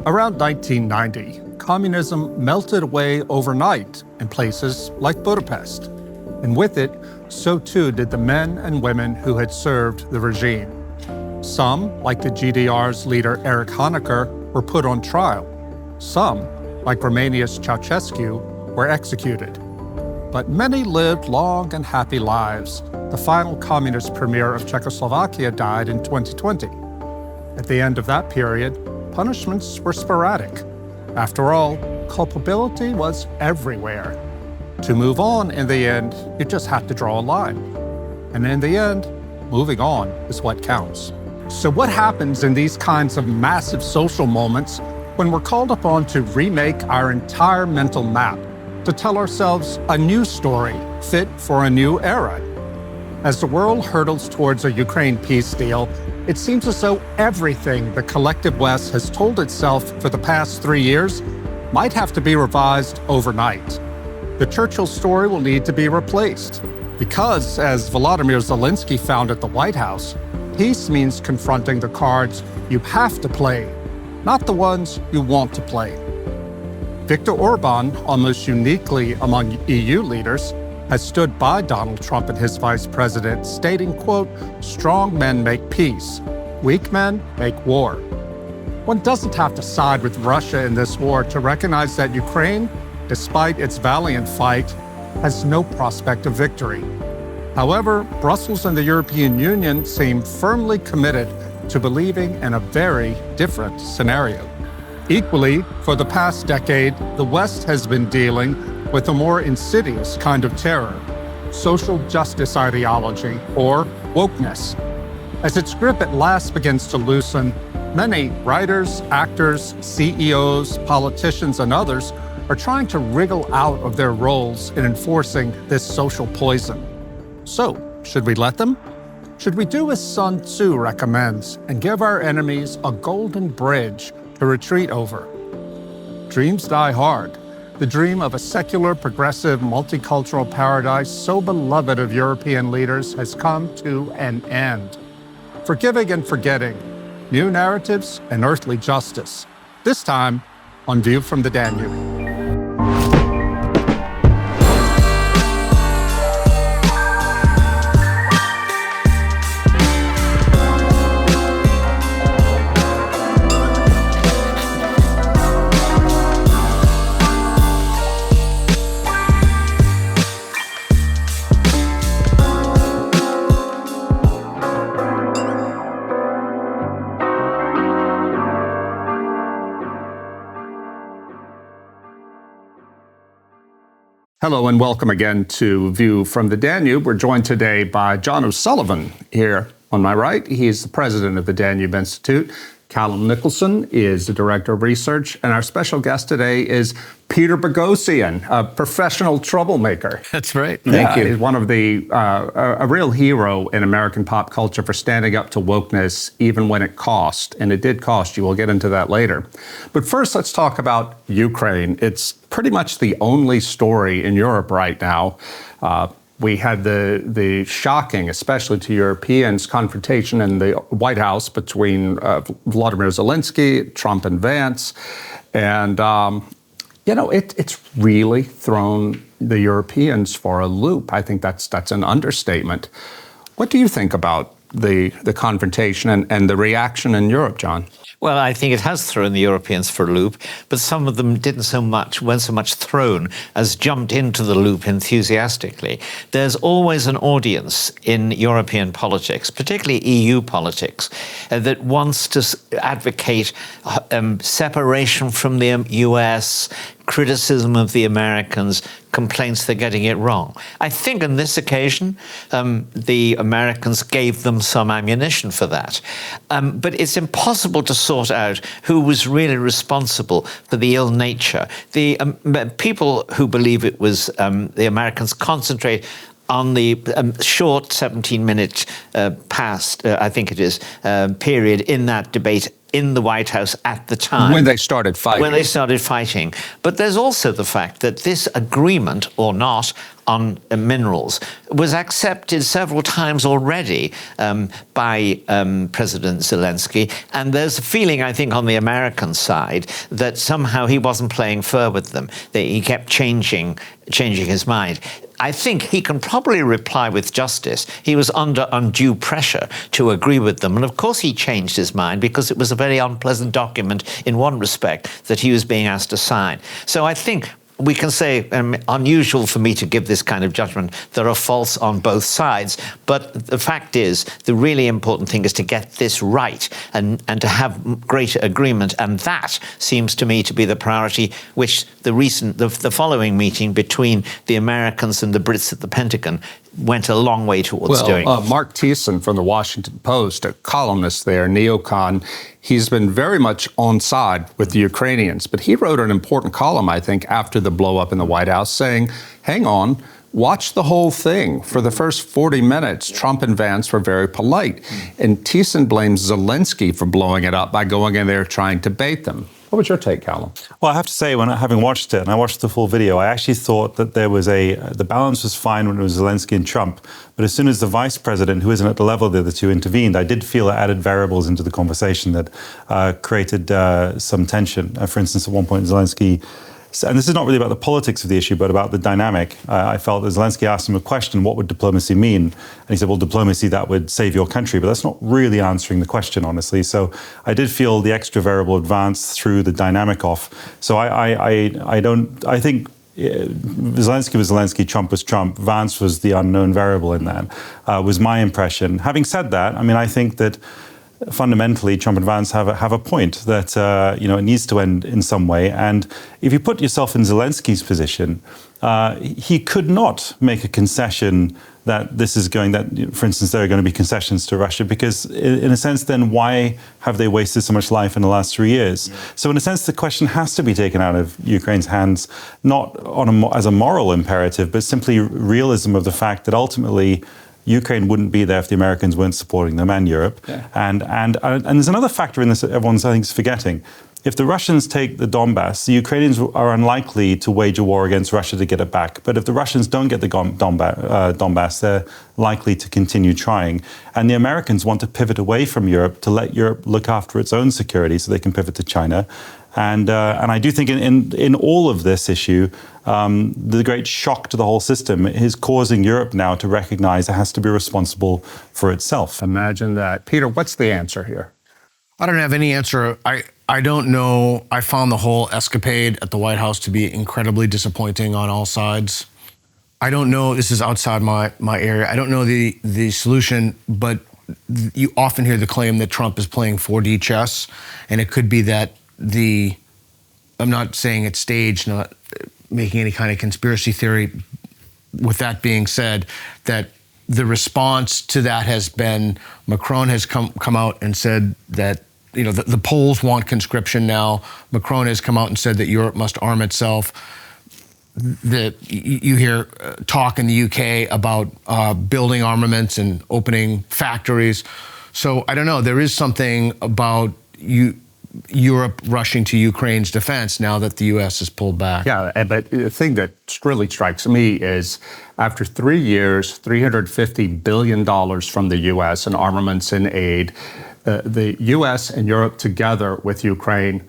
Around 1990, communism melted away overnight in places like Budapest. And with it, so too did the men and women who had served the regime. Some, like the GDR's leader Erich Honecker, were put on trial. Some, like Romania's Ceausescu, were executed. But many lived long and happy lives. The final communist premier of Czechoslovakia died in 2020. At the end of that period, punishments were sporadic. After all, culpability was everywhere. To move on, in the end, you just have to draw a line. And in the end, moving on is what counts. So what happens in these kinds of massive social moments when we're called upon to remake our entire mental map, to tell ourselves a new story fit for a new era? As the world hurtles towards a Ukraine peace deal, it seems as though everything the collective West has told itself for the past 3 years might have to be revised overnight. The Churchill story will need to be replaced because, as Volodymyr Zelensky found at the White House, peace means confronting the cards you have to play, not the ones you want to play. Viktor Orban, almost uniquely among EU leaders, has stood by Donald Trump and his vice president, stating, quote, "Strong men make peace, weak men make war." One doesn't have to side with Russia in this war to recognize that Ukraine, despite its valiant fight, has no prospect of victory. However, Brussels and the European Union seem firmly committed to believing in a very different scenario. Equally, for the past decade, the West has been dealing with a more insidious kind of terror, social justice ideology, or wokeness. As its grip at last begins to loosen, many writers, actors, CEOs, politicians, and others are trying to wriggle out of their roles in enforcing this social poison. So, should we let them? Should we do as Sun Tzu recommends and give our enemies a golden bridge to retreat over? Dreams die hard. The dream of a secular, progressive, multicultural paradise so beloved of European leaders has come to an end. Forgiving and forgetting, new narratives and earthly justice. This time on View from the Danube. Hello and welcome again to View from the Danube. We're joined today by John O'Sullivan here on my right. He's the president of the Danube Institute. Callum Nicholson is the director of research. And our special guest today is Peter Boghossian, a professional troublemaker. That's right. Thank you. He's one of a real hero in American pop culture for standing up to wokeness, even when it cost. And it did cost you. We'll get into that later. But first, let's talk about Ukraine. It's pretty much the only story in Europe right now. We had the shocking, especially to Europeans, confrontation in the White House between Volodymyr Zelensky, Trump and Vance. And, it's really thrown the Europeans for a loop. I think that's an understatement. What do you think about the confrontation and the reaction in Europe, John? Well, I think it has thrown the Europeans for a loop, but some of them weren't so much thrown as jumped into the loop enthusiastically. There's always an audience in European politics, particularly EU politics, that wants to advocate separation from the US, criticism of the Americans, complaints they're getting it wrong. I think on this occasion, the Americans gave them some ammunition for that. But it's impossible to sort out who was really responsible for the ill nature. The people who believe it was the Americans concentrate on the short 17-minute past, I think it is, period in that debate in the White House at the time. When they started fighting. When they started fighting. But there's also the fact that this agreement, or not, on minerals was accepted several times already by President Zelensky. And there's a feeling, I think, on the American side that somehow he wasn't playing fair with them, that he kept changing his mind. I think he can probably reply with justice. He was under undue pressure to agree with them. And of course he changed his mind because it was a very unpleasant document in one respect that he was being asked to sign. So I think we can say, unusual for me to give this kind of judgment, there are faults on both sides. But the fact is, the really important thing is to get this right and to have greater agreement. And that seems to me to be the priority, which the following meeting between the Americans and the Brits at the Pentagon went a long way towards doing. Mark Thiessen from the Washington Post, a columnist there, neocon, he's been very much on side with the Ukrainians. But he wrote an important column, I think, after the blow up in the White House saying, hang on, watch the whole thing. For the first 40 minutes, Trump and Vance were very polite. And Thiessen blames Zelensky for blowing it up by going in there trying to bait them. What was your take, Callum? Well, I have to say, having watched it, and I watched the full video, I actually thought that there was the balance was fine when it was Zelensky and Trump. But as soon as the vice president, who isn't at the level of the other two, intervened, I did feel it added variables into the conversation that created some tension. For instance, at one point, Zelensky, and this is not really about the politics of the issue, but about the dynamic. I felt that Zelensky asked him a question, what would diplomacy mean? And he said, well, diplomacy, that would save your country. But that's not really answering the question, honestly. So I did feel the extra variable advance through the dynamic off. So I think Zelensky was Zelensky, Trump was Trump, Vance was the unknown variable in that, was my impression. Having said that, I think that fundamentally, Trump and Vance have a point that it needs to end in some way. And if you put yourself in Zelensky's position, he could not make a concession that for instance, there are going to be concessions to Russia, because in a sense, then why have they wasted so much life in the last 3 years? Yeah. So in a sense, the question has to be taken out of Ukraine's hands, not as a moral imperative, but simply realism of the fact that ultimately Ukraine wouldn't be there if the Americans weren't supporting them, and Europe. Yeah. And there's another factor in this that everyone's, I think, is forgetting. If the Russians take the Donbass, the Ukrainians are unlikely to wage a war against Russia to get it back. But if the Russians don't get the Donbass, they're likely to continue trying. And the Americans want to pivot away from Europe to let Europe look after its own security so they can pivot to China. And I do think in all of this issue, the great shock to the whole system is causing Europe now to recognize it has to be responsible for itself. Imagine that. Peter, what's the answer here? I don't have any answer. I don't know. I found the whole escapade at the White House to be incredibly disappointing on all sides. I don't know. This is outside my area. I don't know the solution, but you often hear the claim that Trump is playing 4D chess, and it could be that I'm not saying it's staged, not making any kind of conspiracy theory. With that being said, that the response to that has been Macron has come out and said that the Poles want conscription now. Macron has come out and said that Europe must arm itself. You hear talk in the UK about building armaments and opening factories. So I don't know. There is something about Europe rushing to Ukraine's defense now that the U.S. has pulled back. Yeah, but the thing that really strikes me is after 3 years, $350 billion from the U.S. in armaments and aid, the U.S. and Europe together with Ukraine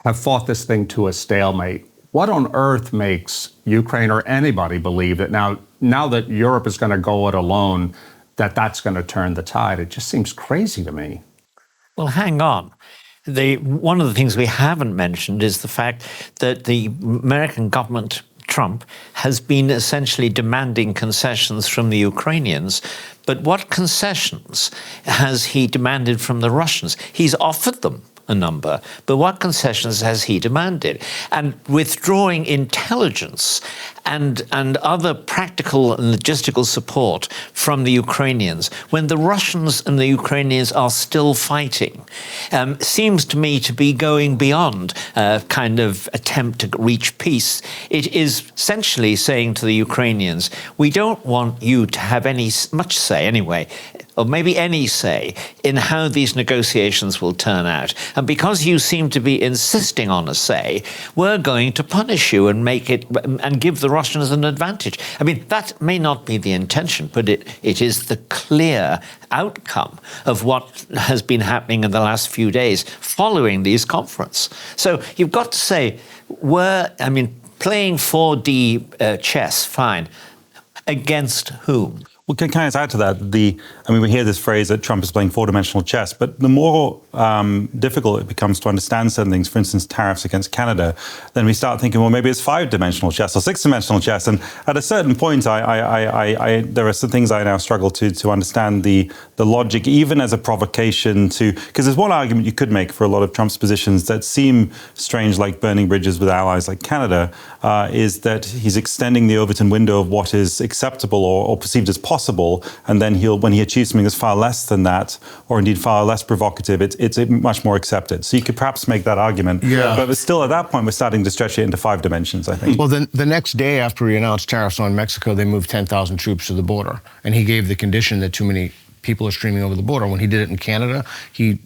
have fought this thing to a stalemate. What on earth makes Ukraine or anybody believe that now that Europe is going to go it alone, that's going to turn the tide? It just seems crazy to me. Well, hang on. One of the things we haven't mentioned is the fact that the American government, Trump, has been essentially demanding concessions from the Ukrainians. But what concessions has he demanded from the Russians? He's offered them a number, but what concessions has he demanded? And withdrawing intelligence and other practical and logistical support from the Ukrainians when the Russians and the Ukrainians are still fighting seems to me to be going beyond a kind of attempt to reach peace. It is essentially saying to the Ukrainians, we don't want you to have much say anyway or maybe any say, in how these negotiations will turn out. And because you seem to be insisting on a say, we're going to punish you and make it and give the Russians an advantage. I mean, that may not be the intention, but it is the clear outcome of what has been happening in the last few days following these conferences. So you've got to say, playing 4D chess, fine. Against whom? Well, can I add to that? We hear this phrase that Trump is playing four-dimensional chess, but the more difficult it becomes to understand certain things, for instance, tariffs against Canada, then we start thinking, well, maybe it's five-dimensional chess or six-dimensional chess. And at a certain point, there are some things I now struggle to understand the logic, even as a provocation to, because there's one argument you could make for a lot of Trump's positions that seem strange, like burning bridges with allies like Canada, is that he's extending the Overton window of what is acceptable or perceived as possible, and then when he achieves something that's far less than that, or indeed far less provocative, it's much more accepted. So you could perhaps make that argument. Yeah. But still, at that point, we're starting to stretch it into 5 dimensions, I think. Well, then the next day after he announced tariffs on Mexico, they moved 10,000 troops to the border, and he gave the condition that too many people are streaming over the border. When he did it in Canada, he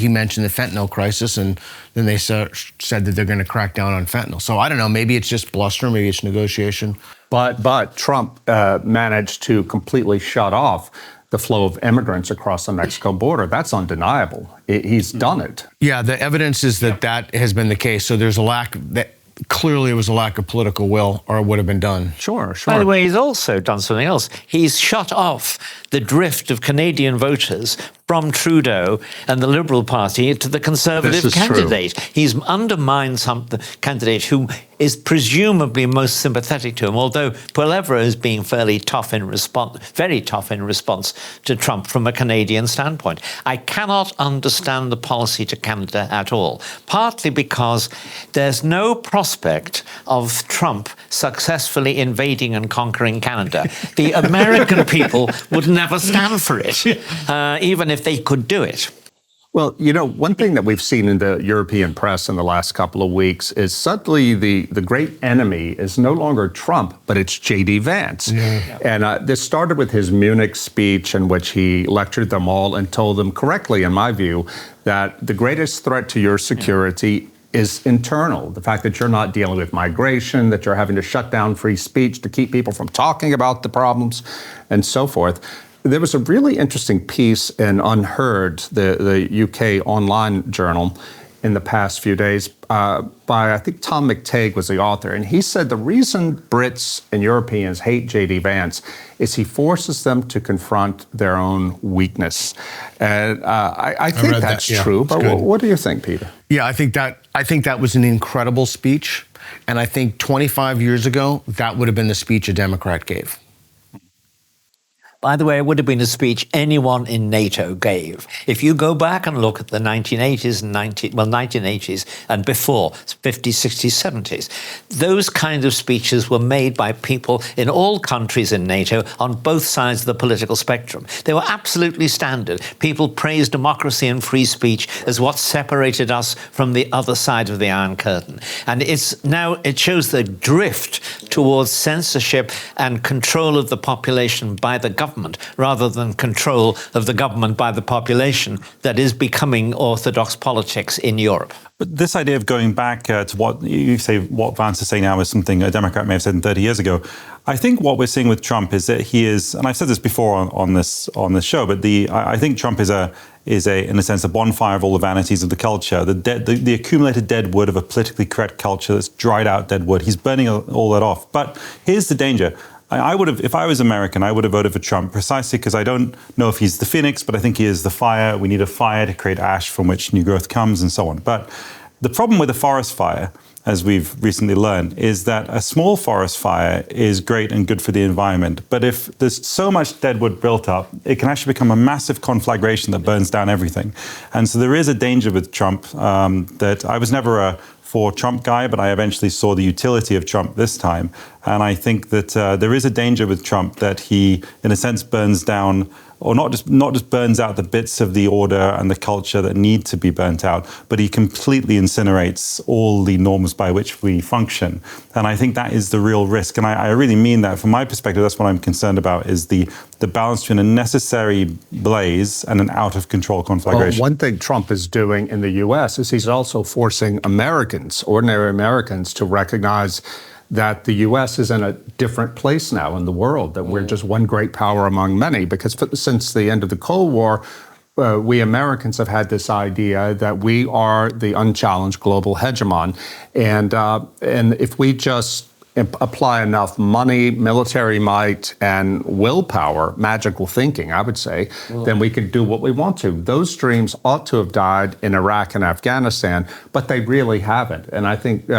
mentioned the fentanyl crisis, and then they said that they're going to crack down on fentanyl. So I don't know, maybe it's just bluster, maybe it's negotiation. But Trump managed to completely shut off the flow of immigrants across the Mexico border. That's undeniable. He's done it. Yeah, the evidence is that has been the case. So there's clearly it was a lack of political will, or it would have been done. Sure. By the way, he's also done something else. He's shut off the drift of Canadian voters from Trudeau and the Liberal Party to the Conservative candidate. True. He's undermined the candidate who is presumably most sympathetic to him, although Poilievre is being very tough in response to Trump from a Canadian standpoint. I cannot understand the policy to Canada at all, partly because there's no prospect of Trump successfully invading and conquering Canada. The American people would never stand for it, even if they could do it. Well, one thing that we've seen in the European press in the last couple of weeks is suddenly the great enemy is no longer Trump, but it's J.D. Vance. Yeah. And this started with his Munich speech in which he lectured them all and told them correctly, in my view, that the greatest threat to your security is internal. The fact that you're not dealing with migration, that you're having to shut down free speech to keep people from talking about the problems, and so forth. There was a really interesting piece in Unheard, the UK online journal, in the past few days by, I think, Tom McTague was the author. And he said the reason Brits and Europeans hate J.D. Vance is he forces them to confront their own weakness. And I think that's true. But what do you think, Peter? Yeah, I think that was an incredible speech. And I think 25 years ago, that would have been the speech a Democrat gave. By the way, it would have been a speech anyone in NATO gave. If you go back and look at the 1980s and 1980s and before, 50s, 60s, 70s, those kinds of speeches were made by people in all countries in NATO on both sides of the political spectrum. They were absolutely standard. People praised democracy and free speech as what separated us from the other side of the Iron Curtain. And it shows the drift towards censorship and control of the population by the government, rather than control of the government by the population, that is becoming orthodox politics in Europe. But this idea of going back to what you say, what Vance is saying now is something a Democrat may have said 30 years ago. I think what we're seeing with Trump is that he is, and I've said this before on this show, but I think Trump is in a sense a bonfire of all the vanities of the culture, the accumulated dead wood of a politically correct culture that's dried out dead wood. He's burning all that off. But here's the danger. I would have, if I was American, I would have voted for Trump precisely because I don't know if he's the phoenix, but I think he is the fire. We need a fire to create ash from which new growth comes and so on. But the problem with a forest fire, as we've recently learned, is that a small forest fire is great and good for the environment. But if there's so much dead wood built up, it can actually become a massive conflagration that burns down everything. And so there is a danger with Trump that I was never a for Trump guy, but I eventually saw the utility of Trump this time. And I think that there is a danger with Trump that he, in a sense, burns down or not just burns out the bits of the order and the culture that need to be burnt out, but he completely incinerates all the norms by which we function. And I think that is the real risk. And I really mean that. From my perspective, that's what I'm concerned about, is the balance between a necessary blaze and an out-of-control conflagration. Well, one thing Trump is doing in the U.S. is he's also forcing Americans, ordinary Americans, to recognize that the U.S. is in a different place now in the world, that we're just one great power among many. Because since the end of the Cold War, we Americans have had this idea that we are the unchallenged global hegemon. And if we just apply enough money, military might, and willpower, magical thinking, I would say, then we could do what we want to. Those dreams ought to have died in Iraq and Afghanistan, but they really haven't. And I think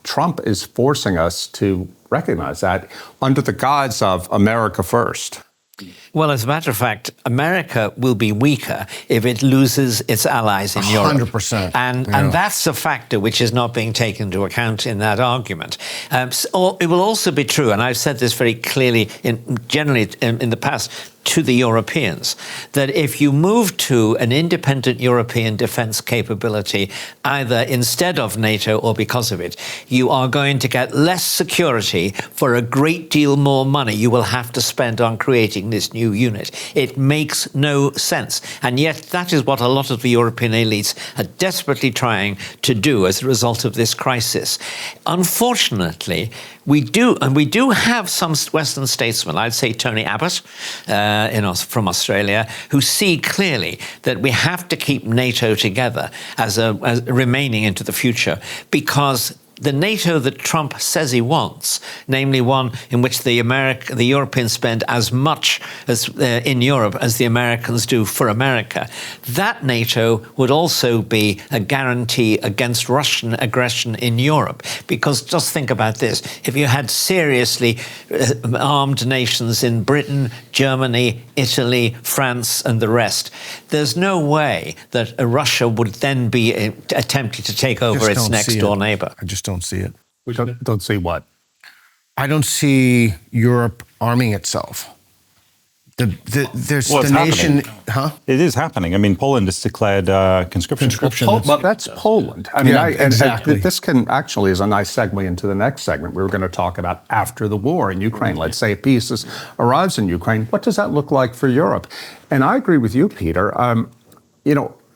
Trump is forcing us to recognize that under the guise of America first. Well, as a matter of fact, America will be weaker if it loses its allies in Europe. 100%. And that's a factor which is not being taken into account in that argument. It will also be true, and I've said this very clearly generally in the past, to the Europeans, that if you move to an independent European defense capability, either instead of NATO or because of it, you are going to get less security for a great deal more money you will have to spend on creating this new unit. It makes no sense. And yet that is what a lot of the European elites are desperately trying to do as a result of this crisis. Unfortunately, we do have some Western statesmen, I'd say Tony Abbott from Australia, who see clearly that we have to keep NATO together as remaining into the future, because the NATO that Trump says he wants, namely one in which the Europeans spend as much as in Europe as the Americans do for America, that NATO would also be a guarantee against Russian aggression in Europe. Because just think about this, if you had seriously armed nations in Britain, Germany, Italy, France, and the rest, there's no way that Russia would then be attempting to take over its next-door neighbor. I just don't see it. We don't see what? I don't see Europe arming itself. There's Well, the it's nation, happening. It is happening. I mean, Poland has declared conscription. Well, that's Poland. I mean, Yeah, exactly. this can actually is a nice segue into the next segment. We were going to talk about after the war in Ukraine. Let's say peace arrives in Ukraine. What does that look like for Europe? And I agree with you, Peter.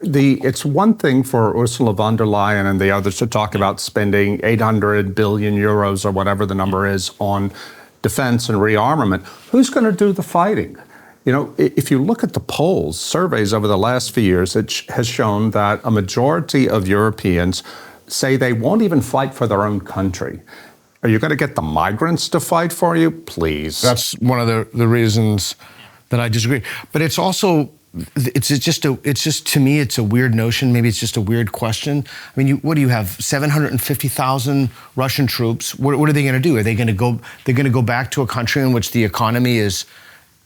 It's one thing for Ursula von der Leyen and the others to talk about spending 800 billion euros or whatever the number is on defense and rearmament. Who's going to do the fighting? If you look at the polls, surveys over the last few years, it has shown that a majority of Europeans say they won't even fight for their own country. Are you going to get the migrants to fight for you? Please. That's one of the reasons that I disagree. But it's also, it's just to me, it's a weird notion. Maybe it's just a weird question. I mean, what do you have? 750,000 Russian troops. What are they going to do? Are they going to go? They're going to go back to a country in which the economy is,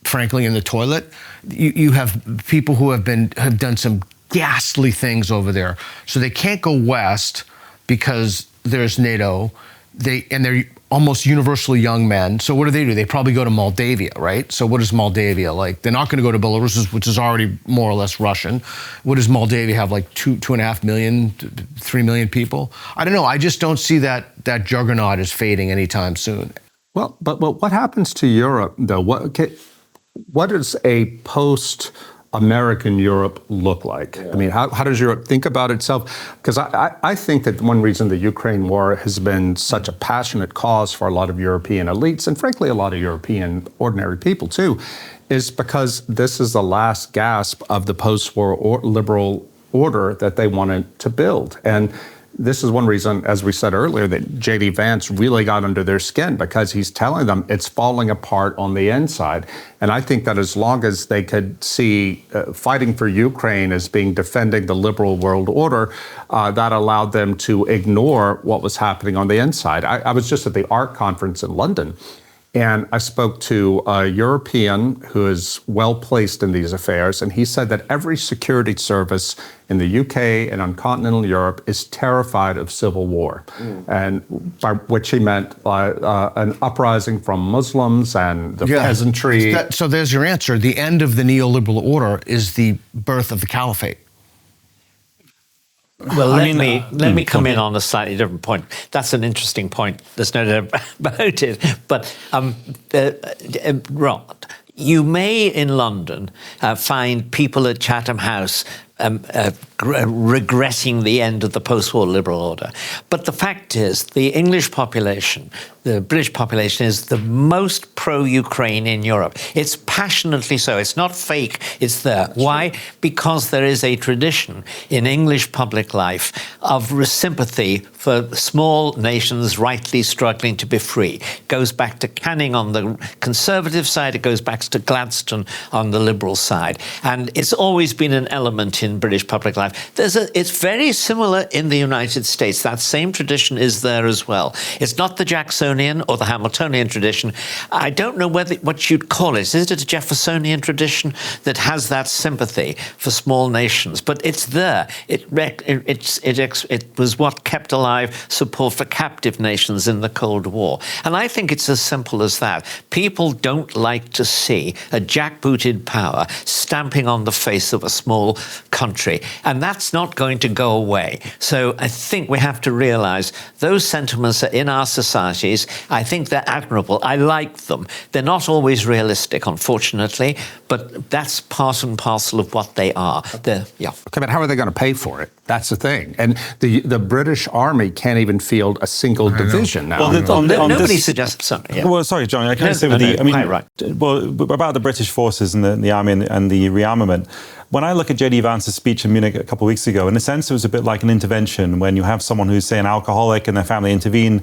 frankly, in the toilet? You have people who have done some ghastly things over there. So they can't go west because there's NATO. They're almost universally young men. So what do? They probably go to Moldavia, right? So what is Moldavia like? They're not going to go to Belarus, which is already more or less Russian. What does Moldavia have, like 2.5 million, 3 million people? I don't know. I just don't see that juggernaut is fading anytime soon. Well, but what happens to Europe, though? What does a post-American Europe look like? I mean, how does Europe think about itself? Because I think that one reason the Ukraine war has been such a passionate cause for a lot of European elites, and frankly, a lot of European ordinary people too, is because this is the last gasp of the post-war liberal order that they wanted to build. And this is one reason, as we said earlier, that J.D. Vance really got under their skin, because he's telling them it's falling apart on the inside. And I think that as long as they could see fighting for Ukraine as being defending the liberal world order, that allowed them to ignore what was happening on the inside. I was just at the ARC conference in London, And I spoke to a European who is well placed in these affairs, and he said that every security service in the UK and on continental Europe is terrified of civil war, and by which he meant an uprising from Muslims and the peasantry. So there's your answer. The end of the neoliberal order is the birth of the caliphate. Well, let me come in on a slightly different point. That's an interesting point. There's no doubt about it. But Rod, you may in London find people at Chatham House regretting the end of the post-war liberal order. But the fact is, the English population, the British population, is the most pro-Ukraine in Europe. It's passionately so. It's not fake. It's there. Why? Because there is a tradition in English public life of sympathy for small nations rightly struggling to be free. It goes back to Canning on the Conservative side. It goes back to Gladstone on the Liberal side. And it's always been an element in British public life. It's very similar in the United States. That same tradition is there as well. It's not the Jacksonian or the Hamiltonian tradition. I don't know what you'd call it. Is it a Jeffersonian tradition that has that sympathy for small nations? But it's there. It was what kept alive support for captive nations in the Cold War. And I think it's as simple as that. People don't like to see a jackbooted power stamping on the face of a small country. And that's not going to go away. So I think we have to realize those sentiments are in our societies. I think they're admirable. I like them. They're not always realistic, unfortunately, but that's part and parcel of what they are. Okay, but how are they going to pay for it? That's the thing. And the British Army can't even field a single division now. Well, nobody suggests something. Yeah. Well, sorry, John, I can't say with well, about the British forces and the army and the rearmament. When I look at J.D. Vance's speech in Munich a couple of weeks ago, in a sense, it was a bit like an intervention when you have someone who's, say, an alcoholic and their family intervene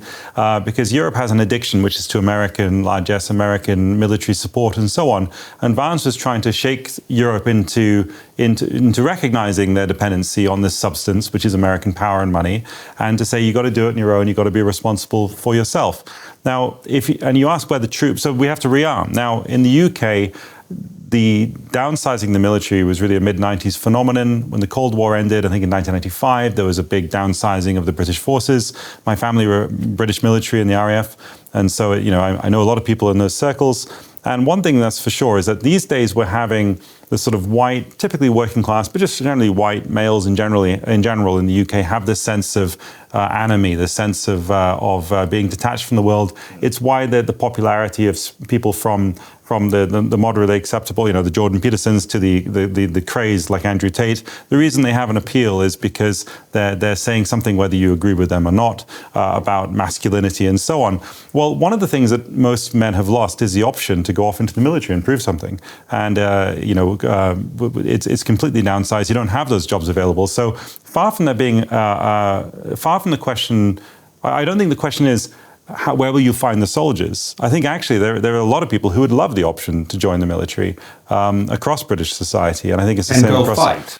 because Europe has an addiction, which is to American largesse, American military support, and so on. And Vance was trying to shake Europe into recognizing their dependency on this substance, which is American power and money, and to say, you got to do it on your own, you got to be responsible for yourself. Now, you ask where the troops, so we have to rearm. Now, in the UK, the downsizing the military was really a mid-90s phenomenon. When the Cold War ended, I think in 1995, there was a big downsizing of the British forces. My family were British military in the RAF, and so I know a lot of people in those circles. And one thing that's for sure is that these days we're having the sort of white, typically working class, but just generally white males in general in the UK have this sense of anew, the sense of being detached from the world. It's why the popularity of people from the moderately acceptable, the Jordan Petersons to the crazed like Andrew Tate. The reason they have an appeal is because they're saying something, whether you agree with them or not, about masculinity and so on. Well, one of the things that most men have lost is the option to go off into the military and prove something. And it's completely downsized. You don't have those jobs available. So far from there being far from the question, I don't think the question is, where will you find the soldiers? I think actually there are a lot of people who would love the option to join the military across British society, and I think it's the same across. Fight.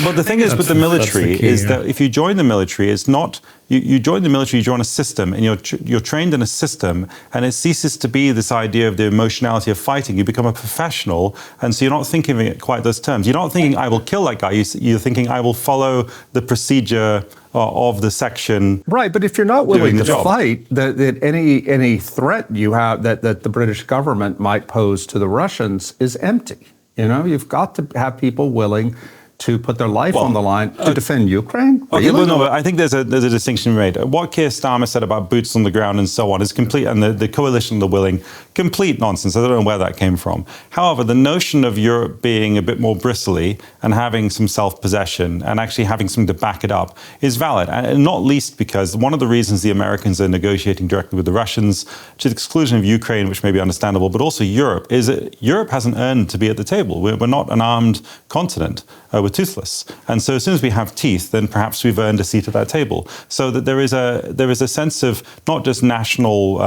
But the thing is with the military is that if you join the military, it's not you join the military, you join a system, and you're trained in a system, and it ceases to be this idea of the emotionality of fighting. You become a professional, and so you're not thinking of it quite those terms. You're not thinking, I will kill that guy. You're thinking, I will follow the procedure of the section. Right, but if you're not willing to fight, that any threat you have that the British government might pose to the Russians is empty. You've got to have people willing to put their life on the line to defend Ukraine? Okay, well, no, I think there's a distinction made. What Keir Starmer said about boots on the ground and so on is complete, and the coalition of the willing, complete nonsense. I don't know where that came from. However, the notion of Europe being a bit more bristly and having some self-possession and actually having something to back it up is valid, and not least because one of the reasons the Americans are negotiating directly with the Russians, to the exclusion of Ukraine, which may be understandable, but also Europe, is that Europe hasn't earned to be at the table. We're not an armed continent. we're toothless. And so as soon as we have teeth, then perhaps we've earned a seat at that table. So that there is a sense of not just national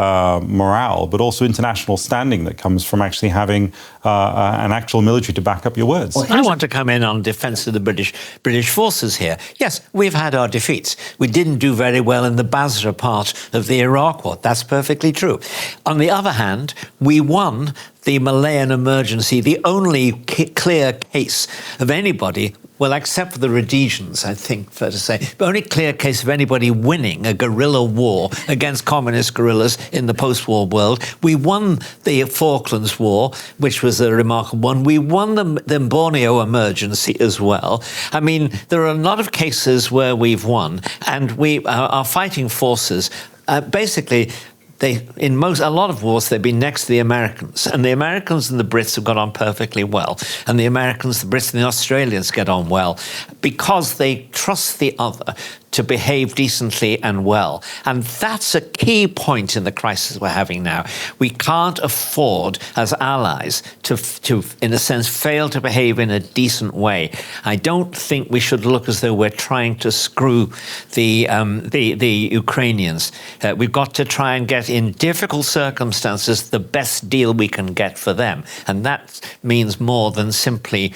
morale, but also international standing that comes from actually having an actual military to back up your words. Well, I want to come in on defence of the British forces here. Yes, we've had our defeats. We didn't do very well in the Basra part of the Iraq War. That's perfectly true. On the other hand, we won the Malayan emergency, the only clear case of anybody, well, except for the Rhodesians, I think, fair to say, the only clear case of anybody winning a guerrilla war against communist guerrillas in the post-war world. We won the Falklands War, which was a remarkable one. We won the Borneo emergency as well. I mean, there are a lot of cases where we've won, and our fighting forces, basically, in a lot of wars, they've been next to the Americans. And the Americans and the Brits have got on perfectly well. And the Americans, the Brits and the Australians get on well because they trust the other to behave decently and well. And that's a key point in the crisis we're having now. We can't afford, as allies, to in a sense, fail to behave in a decent way. I don't think we should look as though we're trying to screw the Ukrainians. We've got to try and get, in difficult circumstances, the best deal we can get for them. And that means more than simply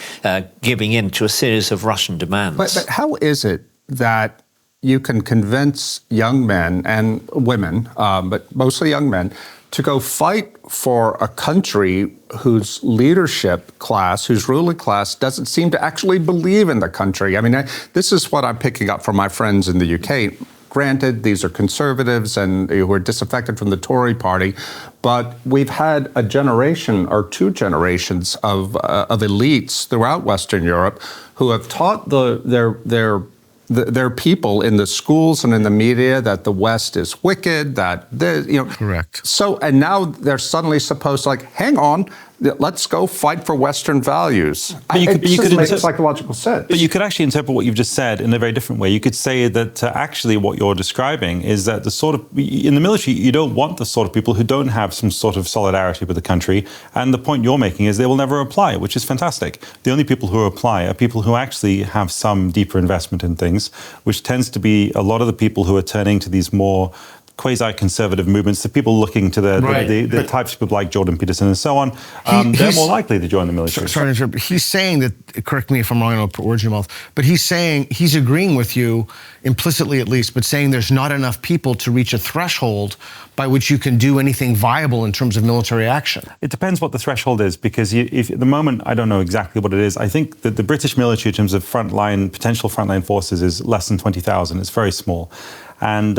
giving in to a series of Russian demands. But how is it that you can convince young men and women, but mostly young men, to go fight for a country whose leadership class, whose ruling class, doesn't seem to actually believe in the country? I mean, this is what I'm picking up from my friends in the UK. Granted, these are conservatives and who are disaffected from the Tory party, but we've had a generation or two generations of elites throughout Western Europe who have taught their people in the schools and in the media that the West is wicked, that Correct. So, and now they're suddenly supposed to hang on, let's go fight for Western values. It doesn't make psychological sense. But you could actually interpret what you've just said in a very different way. You could say that actually what you're describing is that in the military, you don't want the sort of people who don't have some sort of solidarity with the country. And the point you're making is they will never apply, which is fantastic. The only people who apply are people who actually have some deeper investment in things, which tends to be a lot of the people who are turning to these more quasi-conservative movements, the people looking to the types of people like Jordan Peterson and so on, they're more likely to join the military. Sorry to interrupt. He's saying that, correct me if I'm wrong, I don't put words in your mouth, but he's saying, he's agreeing with you, implicitly at least, but saying there's not enough people to reach a threshold by which you can do anything viable in terms of military action. It depends what the threshold is, because if at the moment, I don't know exactly what it is. I think that the British military, in terms of potential frontline forces, is less than 20,000. It's very small. And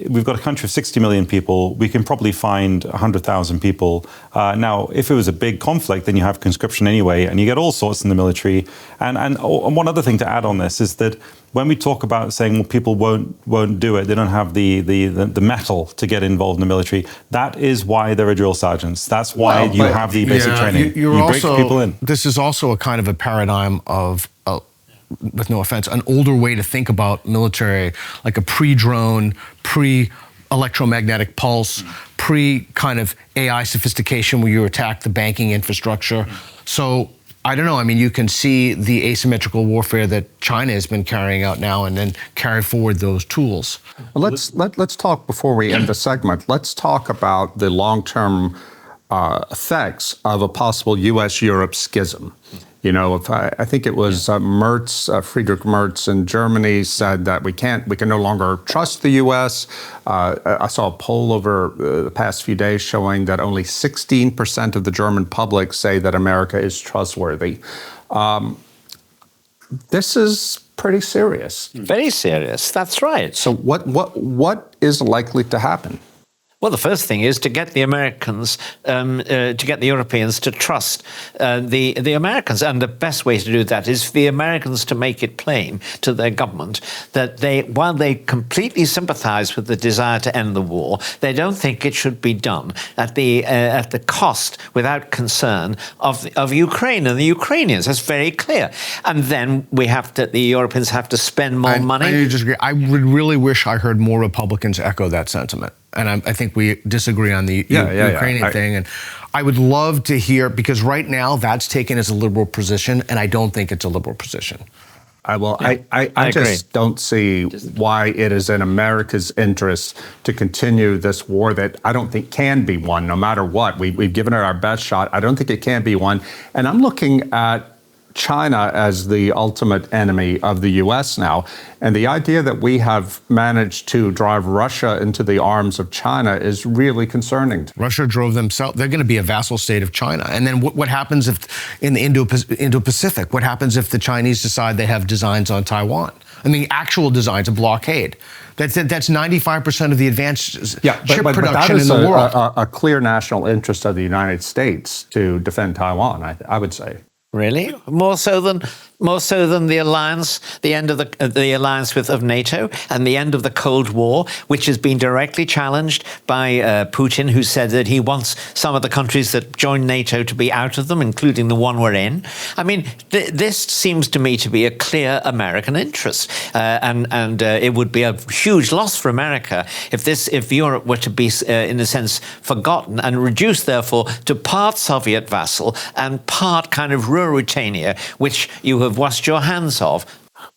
we've got a country of 60 million people. We can probably find 100,000 people. Now, if it was a big conflict, then you have conscription anyway, and you get all sorts in the military. And one other thing to add on this is that when we talk about saying, well, people won't do it, they don't have the mettle to get involved in the military, that is why there are drill sergeants. That's why you have the basic training. You bring people in. This is also a kind of a paradigm of, with no offense, an older way to think about military, like a pre-drone, pre-electromagnetic pulse, pre-kind of AI sophistication where you attack the banking infrastructure. So I don't know. I mean, you can see the asymmetrical warfare that China has been carrying out now, and then carry forward those tools. Well, let's talk before we end the segment. Let's talk about the long-term effects of a possible U.S.-Europe schism. You know, I think it was Friedrich Merz in Germany said that we can no longer trust the U.S. I saw a poll over the past few days showing that only 16% of the German public say that America is trustworthy. This is pretty serious. Very serious. That's right. So what is likely to happen? Well, the first thing is to get the Americans, to get the Europeans to trust the Americans. And the best way to do that is for the Americans to make it plain to their government that while they completely sympathize with the desire to end the war, they don't think it should be done at the cost, without concern, of Ukraine and the Ukrainians. That's very clear. And then the Europeans have to spend more money. I disagree. I would really wish I heard more Republicans echo that sentiment. and I think we disagree on the Ukrainian thing. And I would love to hear, because right now that's taken as a liberal position, and I don't think it's a liberal position. I just don't see why it is in America's interest to continue this war that I don't think can be won, no matter what. We've given it our best shot. I don't think it can be won. And I'm looking at China as the ultimate enemy of the U.S. now. And the idea that we have managed to drive Russia into the arms of China is really concerning. Russia drove themselves. They're going to be a vassal state of China. And then what happens if in the Indo-Pacific? What happens if the Chinese decide they have designs on Taiwan? I mean, actual designs, a blockade. That's 95% of the advanced chip production in the world. A clear national interest of the United States to defend Taiwan, I would say. Really? More so than the alliance, the end of the alliance of NATO, and the end of the Cold War, which has been directly challenged by Putin, who said that he wants some of the countries that join NATO to be out of them, including the one we're in. I mean, this seems to me to be a clear American interest, and it would be a huge loss for America if Europe were to be, in a sense, forgotten and reduced, therefore, to part Soviet vassal and part kind of Ruritania, which you have washed your hands of.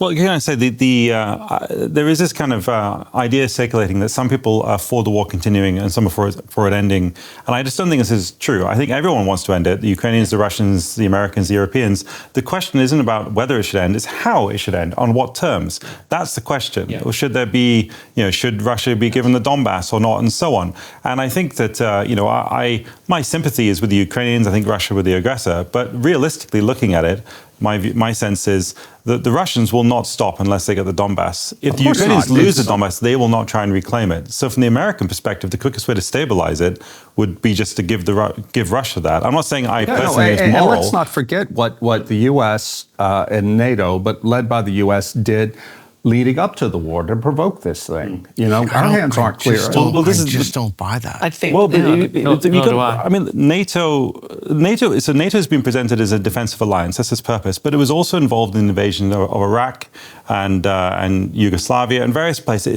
Well, can I say there is this kind of idea circulating that some people are for the war continuing and some are for it ending, and I just don't think this is true. I think everyone wants to end it: the Ukrainians, the Russians, the Americans, the Europeans. The question isn't about whether it should end; it's how it should end, on what terms. That's the question. Or should there be, should Russia be given the Donbass or not, and so on. And I think that my sympathy is with the Ukrainians. I think Russia were the aggressor, but realistically looking at it, my sense is that the Russians will not stop unless they get the Donbass. If the Ukrainians lose the Donbass, they will not try and reclaim it. So from the American perspective, the quickest way to stabilize it would be just to give Russia that. I'm not saying I personally think it's moral. And let's not forget what the U.S. And NATO, but led by the U.S., did leading up to the war to provoke this thing. Our hands aren't clear. I just don't buy that. I think. Well, I mean, NATO has been presented as a defensive alliance. That's its purpose. But it was also involved in the invasion of Iraq and Yugoslavia and various places.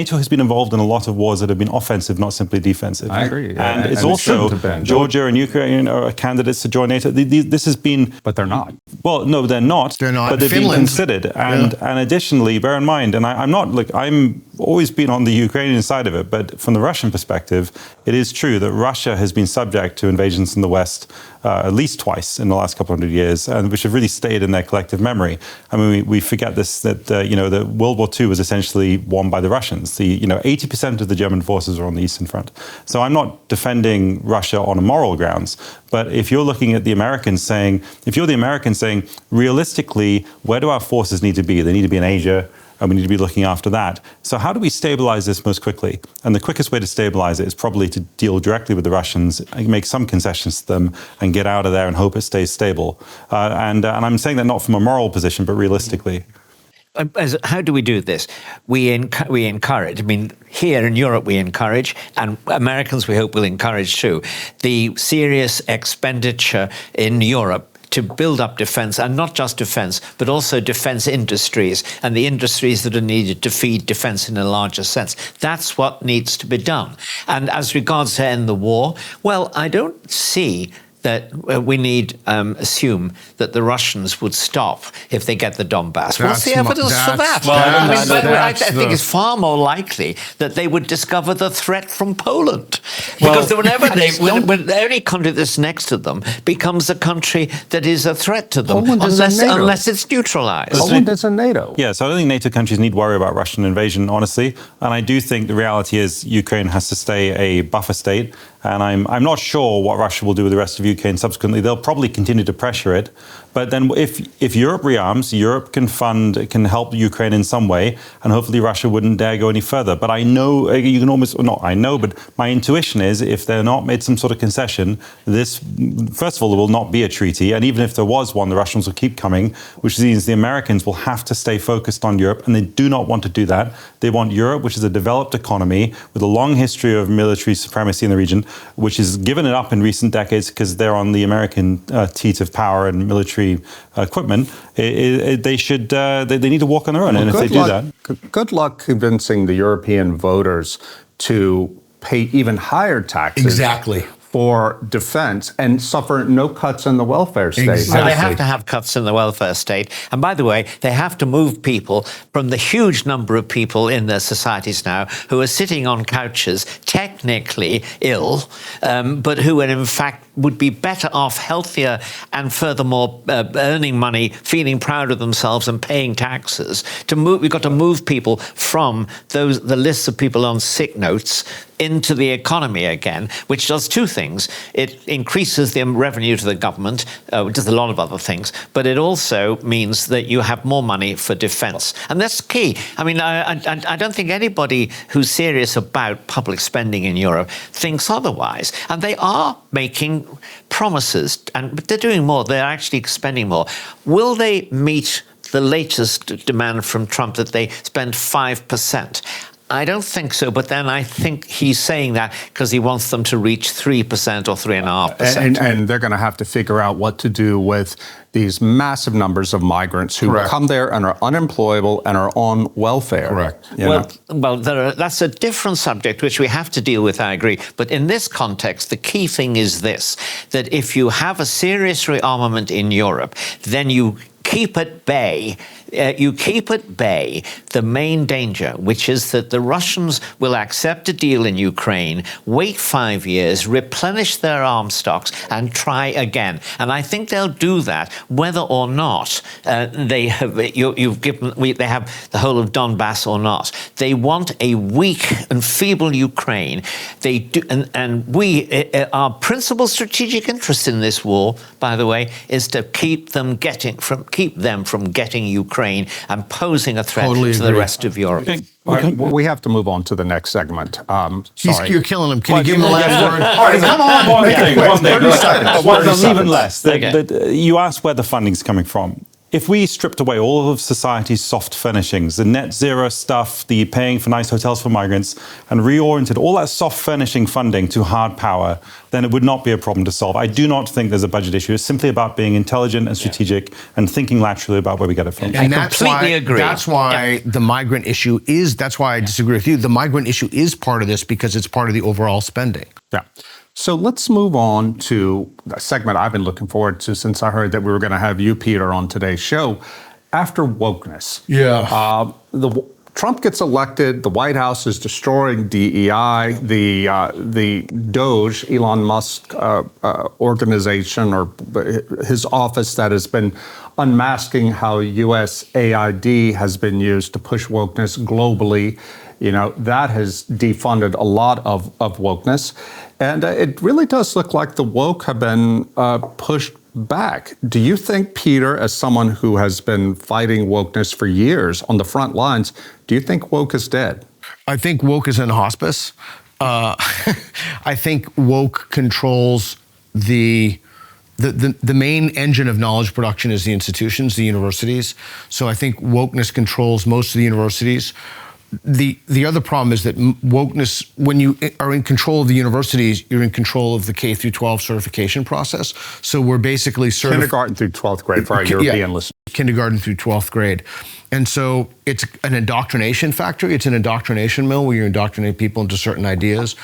NATO has been involved in a lot of wars that have been offensive, not simply defensive. I agree. And it's also Georgia and Ukraine are candidates to join NATO. This has been, but they're not. Well, no, they're not. They're not. But they've Finland. been considered. And additionally, bear in mind, and I'm always been on the Ukrainian side of it, but from the Russian perspective, it is true that Russia has been subject to invasions in the West at least twice in the last couple hundred years, and which have really stayed in their collective memory. I mean, we forget this, that World War II was essentially won by the Russians. 80% of the German forces are on the Eastern Front. So I'm not defending Russia on a moral grounds, but if you're looking at the Americans saying, realistically, where do our forces need to be? They need to be in Asia, and we need to be looking after that. So how do we stabilize this most quickly? And the quickest way to stabilize it is probably to deal directly with the Russians, make some concessions to them, and get out of there and hope it stays stable. And I'm saying that not from a moral position, but realistically. How do we do this? We encourage. I mean, here in Europe we encourage, and Americans we hope will encourage too, the serious expenditure in Europe to build up defense, and not just defense, but also defense industries and the industries that are needed to feed defense in a larger sense. That's what needs to be done. And as regards to end the war, well, I don't see that we need assume that the Russians would stop if they get the Donbass. What's the evidence for that? I think it's far more likely that they would discover the threat from Poland. Because when any country that's next to them becomes a country that is a threat to them, unless it's neutralized. Poland is in NATO. Yeah, so I don't think NATO countries need to worry about Russian invasion, honestly. And I do think the reality is Ukraine has to stay a buffer state. And I'm not sure what Russia will do with the rest of Ukraine subsequently. They'll probably continue to pressure it. But then if Europe rearms, Europe can help Ukraine in some way, and hopefully Russia wouldn't dare go any further. But I know, but my intuition is if they're not made some sort of concession, this, first of all, there will not be a treaty. And even if there was one, the Russians will keep coming, which means the Americans will have to stay focused on Europe, and they do not want to do that. They want Europe, which is a developed economy with a long history of military supremacy in the region, which has given it up in recent decades because they're on the American teat of power and military equipment. They need to walk on their own, and if they do that, good luck convincing the European voters to pay even higher taxes. Exactly. For defense and suffer no cuts in the welfare state. Exactly. So they have to have cuts in the welfare state. And by the way, they have to move people from the huge number of people in their societies now who are sitting on couches, technically ill, but who in fact would be better off, healthier, and furthermore earning money, feeling proud of themselves and paying taxes. We've got to move people from the lists of people on sick notes into the economy again, which does two things. It increases the revenue to the government, which does a lot of other things, but it also means that you have more money for defense. And that's key. I mean, I don't think anybody who's serious about public spending in Europe thinks otherwise. And they are making promises, but they're doing more. They're actually spending more. Will they meet the latest demand from Trump that they spend 5%? I don't think so, but then I think he's saying that because he wants them to reach 3% or 3.5%. And they're going to have to figure out what to do with these massive numbers of migrants who come there and are unemployable and are on welfare. Correct. Well, that's a different subject which we have to deal with, I agree. But in this context, the key thing is this, that if you have a serious rearmament in Europe, then you keep at bay the main danger, which is that the Russians will accept a deal in Ukraine, wait 5 years, replenish their arms stocks, and try again. And I think they'll do that, whether or not they have they have the whole of Donbass or not. They want a weak and feeble Ukraine. They do, and our principal strategic interest in this war, by the way, is to keep them from getting Ukraine and posing a threat to the rest of Europe. We have to move on to the next segment. Sorry. You're killing him. Can you give him the last word? All right, come on. One thing. 30 seconds. Even 30 less. You asked where the funding's coming from. If we stripped away all of society's soft furnishings, the net zero stuff, the paying for nice hotels for migrants, and reoriented all that soft furnishing funding to hard power, then it would not be a problem to solve. I do not think there's a budget issue. It's simply about being intelligent and strategic and thinking laterally about where we get it from. And I completely agree. That's why the migrant issue is, that's why I disagree with you. The migrant issue is part of this because it's part of the overall spending. Yeah. So let's move on to a segment I've been looking forward to since I heard that we were going to have you, Peter, on today's show. After wokeness. Yeah. Trump gets elected. The White House is destroying DEI. The Doge, Elon Musk organization, or his office that has been unmasking how USAID has been used to push wokeness globally. That has defunded a lot of wokeness. And it really does look like the woke have been pushed back. Do you think, Peter, as someone who has been fighting wokeness for years on the front lines, do you think woke is dead? I think woke is in hospice. I think woke controls the main engine of knowledge production is the institutions, the universities. So I think wokeness controls most of the universities. The other problem is that wokeness, when you are in control of the universities, you're in control of the K through 12 certification process. So we're basically kindergarten through 12th grade for our European listeners. Kindergarten through 12th grade. And so it's an indoctrination factory. It's an indoctrination mill where you indoctrinate people into certain ideas.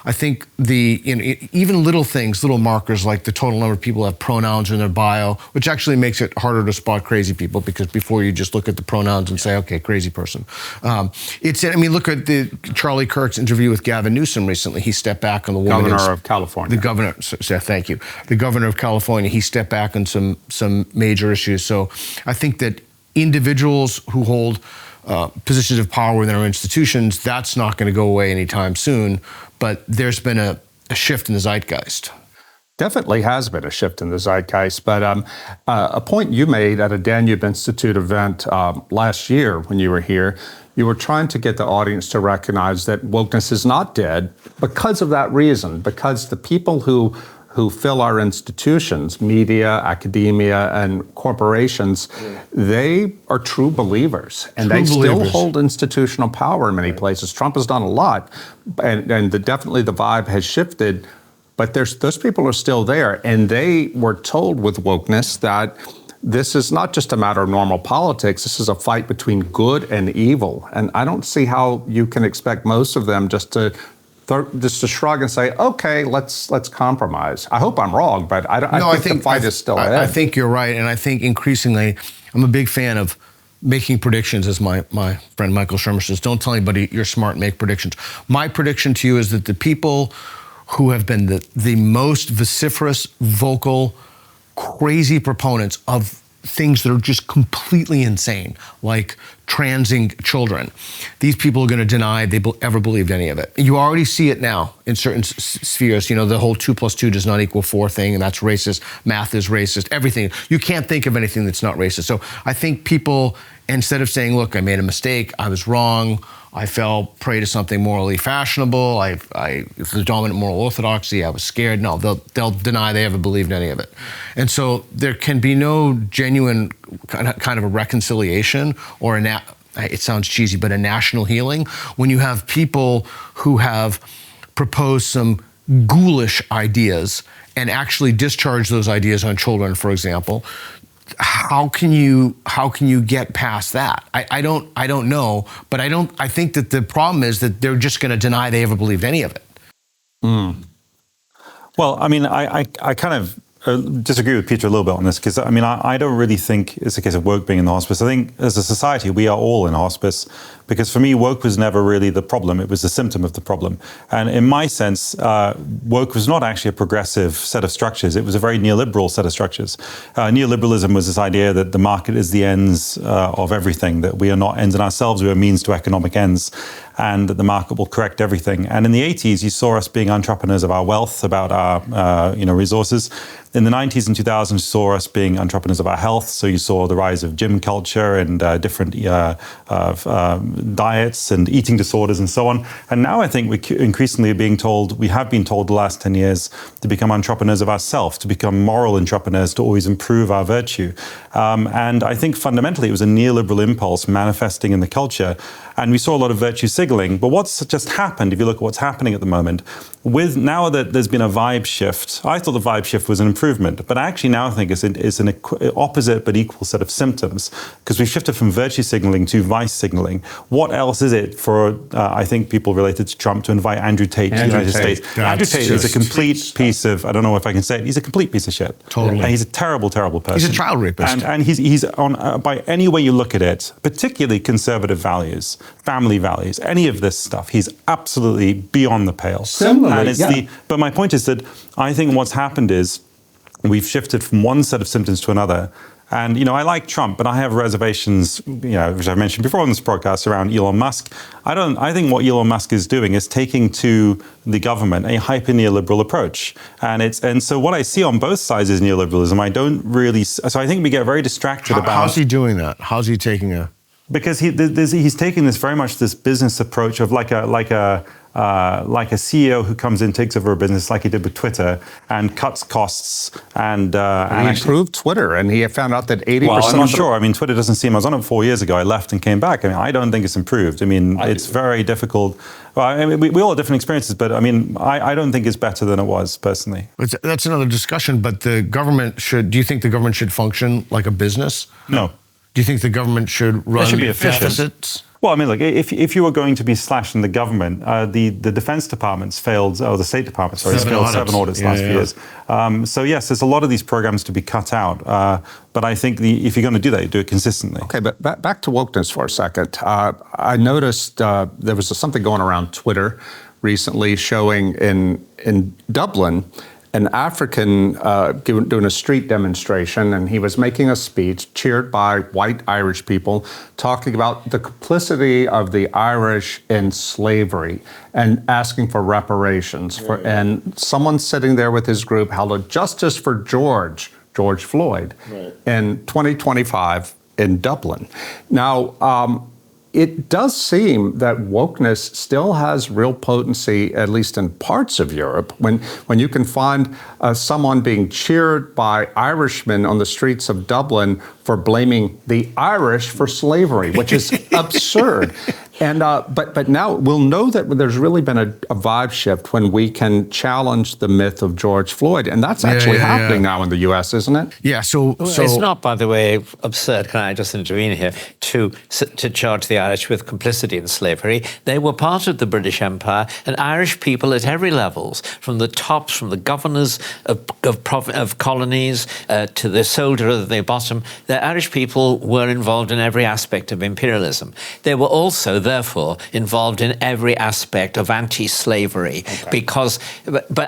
I think even little things, little markers like the total number of people who have pronouns in their bio, which actually makes it harder to spot crazy people because before you just look at the pronouns and say, okay, crazy person. Look at the Charlie Kirk's interview with Gavin Newsom recently. He stepped back on the woman. Governor of California. The governor, thank you. The governor of California, he stepped back on some major issues. So I think that individuals who hold positions of power within our institutions, that's not going to go away anytime soon. But there's been a shift in the zeitgeist. Definitely has been a shift in the zeitgeist. But a point you made at a Danube Institute event last year when you were here, you were trying to get the audience to recognize that wokeness is not dead because of that reason, because the people who fill our institutions, media, academia, and corporations, they are true believers. And they still hold institutional power in many places. Trump has done a lot, and definitely the vibe has shifted, but those people are still there. And they were told with wokeness that this is not just a matter of normal politics, this is a fight between good and evil. And I don't see how you can expect most of them just to just to shrug and say, okay, let's compromise. I hope I'm wrong, but I think the fight is still ahead. I think you're right, and I think increasingly, I'm a big fan of making predictions, as my friend Michael Shermer says. Don't tell anybody you're smart, make predictions. My prediction to you is that the people who have been the most vociferous, vocal, crazy proponents of things that are just completely insane, like transing children. These people are going to deny they ever believed any of it. You already see it now in certain spheres. The whole 2 + 2 does not equal 4 thing, and that's racist. Math is racist. Everything. You can't think of anything that's not racist. So I think people, instead of saying, look, I made a mistake, I was wrong, I fell prey to something morally fashionable, it's the dominant moral orthodoxy, I was scared. No, they'll deny they ever believed any of it. And so there can be no genuine kind of a reconciliation or it sounds cheesy, but a national healing when you have people who have proposed some ghoulish ideas and actually discharge those ideas on children, for example. How can you get past that? I don't know, but I think that the problem is that they're just going to deny they ever believed any of it. Well, I mean, I kind of disagree with Peter a little bit on this, because I don't really think it's a case of woke being in the hospice. I think as a society we are all in hospice, because for me woke was never really the problem, it was the symptom of the problem. And in my sense, woke was not actually a progressive set of structures, it was a very neoliberal set of structures. Neoliberalism was this idea that the market is the ends of everything, that we are not ends in ourselves, we are means to economic ends, and that the market will correct everything. And in the 80s, you saw us being entrepreneurs of our wealth, about our resources. In the 90s and 2000s, you saw us being entrepreneurs of our health. So you saw the rise of gym culture and different diets and eating disorders and so on. And now I think we increasingly are being told, we have been told the last 10 years, to become entrepreneurs of ourselves, to become moral entrepreneurs, to always improve our virtue. And I think fundamentally it was a neoliberal impulse manifesting in the culture. And we saw a lot of virtue signaling. But what's just happened, if you look at what's happening at the moment, with now that there's been a vibe shift, I thought the vibe shift was an improvement, but actually now I think it's an opposite but equal set of symptoms, because we've shifted from virtue signaling to vice signaling. What else is it for, I think, people related to Trump to invite Andrew Tate to the United States? Andrew Tate is a complete piece of, I don't know if I can say it, he's a complete piece of shit. Totally. And he's a terrible, terrible person. He's a child rapist. And he's on, by any way you look at it, particularly conservative values, family values, any of this stuff, he's absolutely beyond the pale. Similarly, and it's but my point is that I think what's happened is we've shifted from one set of symptoms to another. And, I like Trump, but I have reservations, which I've mentioned before on this podcast, around Elon Musk. I think what Elon Musk is doing is taking to the government a hyper-neoliberal approach. And so what I see on both sides is neoliberalism. So I think we get very distracted about... How's he doing that? How's he taking a... Because he's taking this very much this business approach of like a CEO who comes in, takes over a business like he did with Twitter and cuts costs and he improved Twitter, and he found out that 80%. Well, I'm not sure. Twitter doesn't seem. I was on it 4 years ago. I left and came back. I don't think it's improved. It's very difficult. Well, we all have different experiences, but I don't think it's better than it was personally. That's another discussion. But the government should. Do you think the government should function like a business? No. Do you think the government should run deficits? Well, look, if you were going to be slashing the government, the Defense Department's failed, or the State Department, sorry, failed 7 audits last few years. So yes, there's a lot of these programs to be cut out. But I think if you're going to do that, you do it consistently. Okay, but back to wokeness for a second. I noticed there was something going around Twitter recently showing in Dublin, an African doing a street demonstration, and he was making a speech cheered by white Irish people, talking about the complicity of the Irish in slavery and asking for reparations. And someone sitting there with his group held a justice for George Floyd in 2025 in Dublin. Now, it does seem that wokeness still has real potency, at least in parts of Europe, when you can find someone being cheered by Irishmen on the streets of Dublin for blaming the Irish for slavery, which is absurd. And but now we'll know that there's really been a vibe shift when we can challenge the myth of George Floyd, and that's actually happening now in the U.S., isn't it? Yeah. So it's not, by the way, absurd. Can I just intervene here to charge the Irish with complicity in slavery? They were part of the British Empire, and Irish people at every levels, from the tops, from the governors of colonies to the soldier at the bottom, the Irish people were involved in every aspect of imperialism. They were also, therefore, involved in every aspect of anti-slavery, because,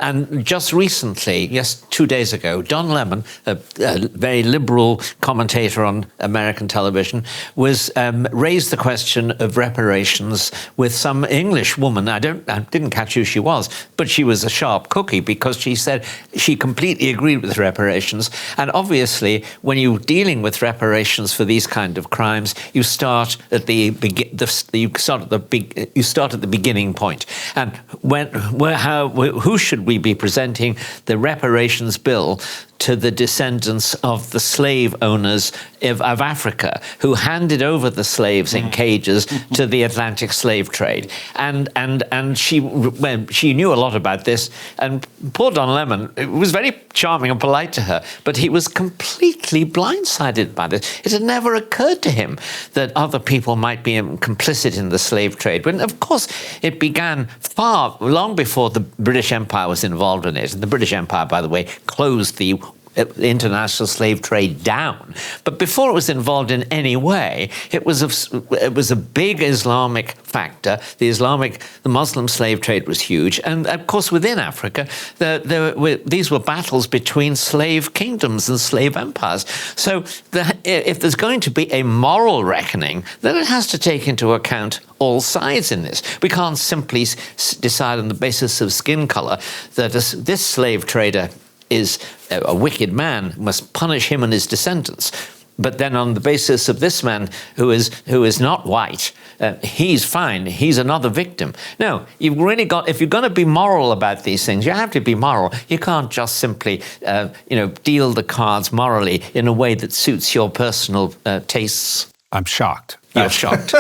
and just recently, yes, 2 days ago, Don Lemon, a very liberal commentator on American television, was raised the question of reparations with some English woman. I didn't catch who she was, but she was a sharp cookie, because she said she completely agreed with reparations. And obviously, when you're dealing with reparations for these kind of crimes, you start at the beginning point. And who should we be presenting the reparations bill to the descendants of the slave owners of Africa, who handed over the slaves in cages to the Atlantic slave trade? And she knew a lot about this. And poor Don Lemon, it was very charming and polite to her, but he was completely blindsided by this. It had never occurred to him that other people might be complicit in the slave trade. When, of course, it began long before the British Empire was involved in it. And the British Empire, by the way, closed the international slave trade down. But before it was involved in any way, it was a big Islamic factor. The Muslim slave trade was huge. And of course, within Africa, these were battles between slave kingdoms and slave empires. So if there's going to be a moral reckoning, then it has to take into account all sides in this. We can't simply decide on the basis of skin color that this slave trader is a wicked man, must punish him and his descendants. But then on the basis of this man who is not white, he's fine, he's another victim. No, you've really got, if you're going to be moral about these things, you have to be moral. You can't just simply, deal the cards morally in a way that suits your personal tastes. I'm shocked. You're shocked.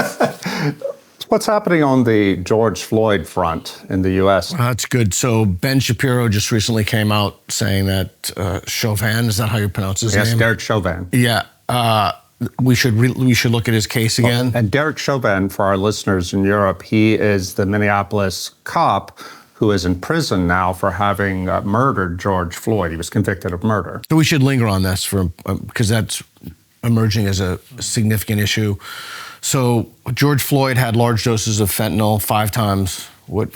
What's happening on the George Floyd front in the U.S.? That's good. So Ben Shapiro just recently came out saying that Chauvin, is that how you pronounce his name? Yes, Derek Chauvin. Yeah. We should look at his case again. And Derek Chauvin, for our listeners in Europe, he is the Minneapolis cop who is in prison now for having murdered George Floyd. He was convicted of murder. So we should linger on this because that's emerging as a significant issue. So George Floyd had large doses of fentanyl, 5 times what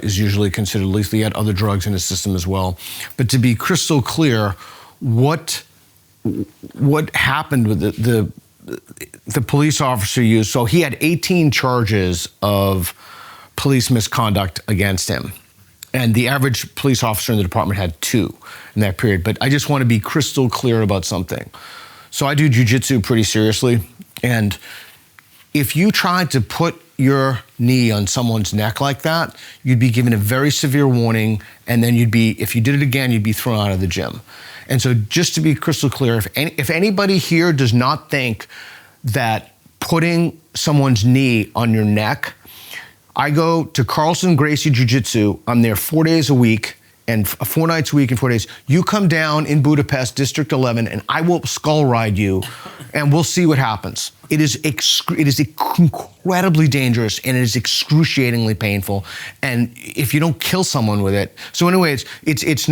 is usually considered lethal. He had other drugs in his system as well. But to be crystal clear, what happened with the police officer used? So he had 18 charges of police misconduct against him. And the average police officer in the department had 2 in that period. But I just want to be crystal clear about something. So I do jiu-jitsu pretty seriously. And if you tried to put your knee on someone's neck like that, you'd be given a very severe warning, and then if you did it again, you'd be thrown out of the gym. And so just to be crystal clear, if anybody here does not think that putting someone's knee on your neck, I go to Carlson Gracie Jiu-Jitsu, I'm there 4 days a week, and 4 nights a week and 4 days. You come down in Budapest, District 11, and I will skull ride you, and we'll see what happens. It is incredibly dangerous, and it is excruciatingly painful. And if you don't kill someone with it, so anyway, it's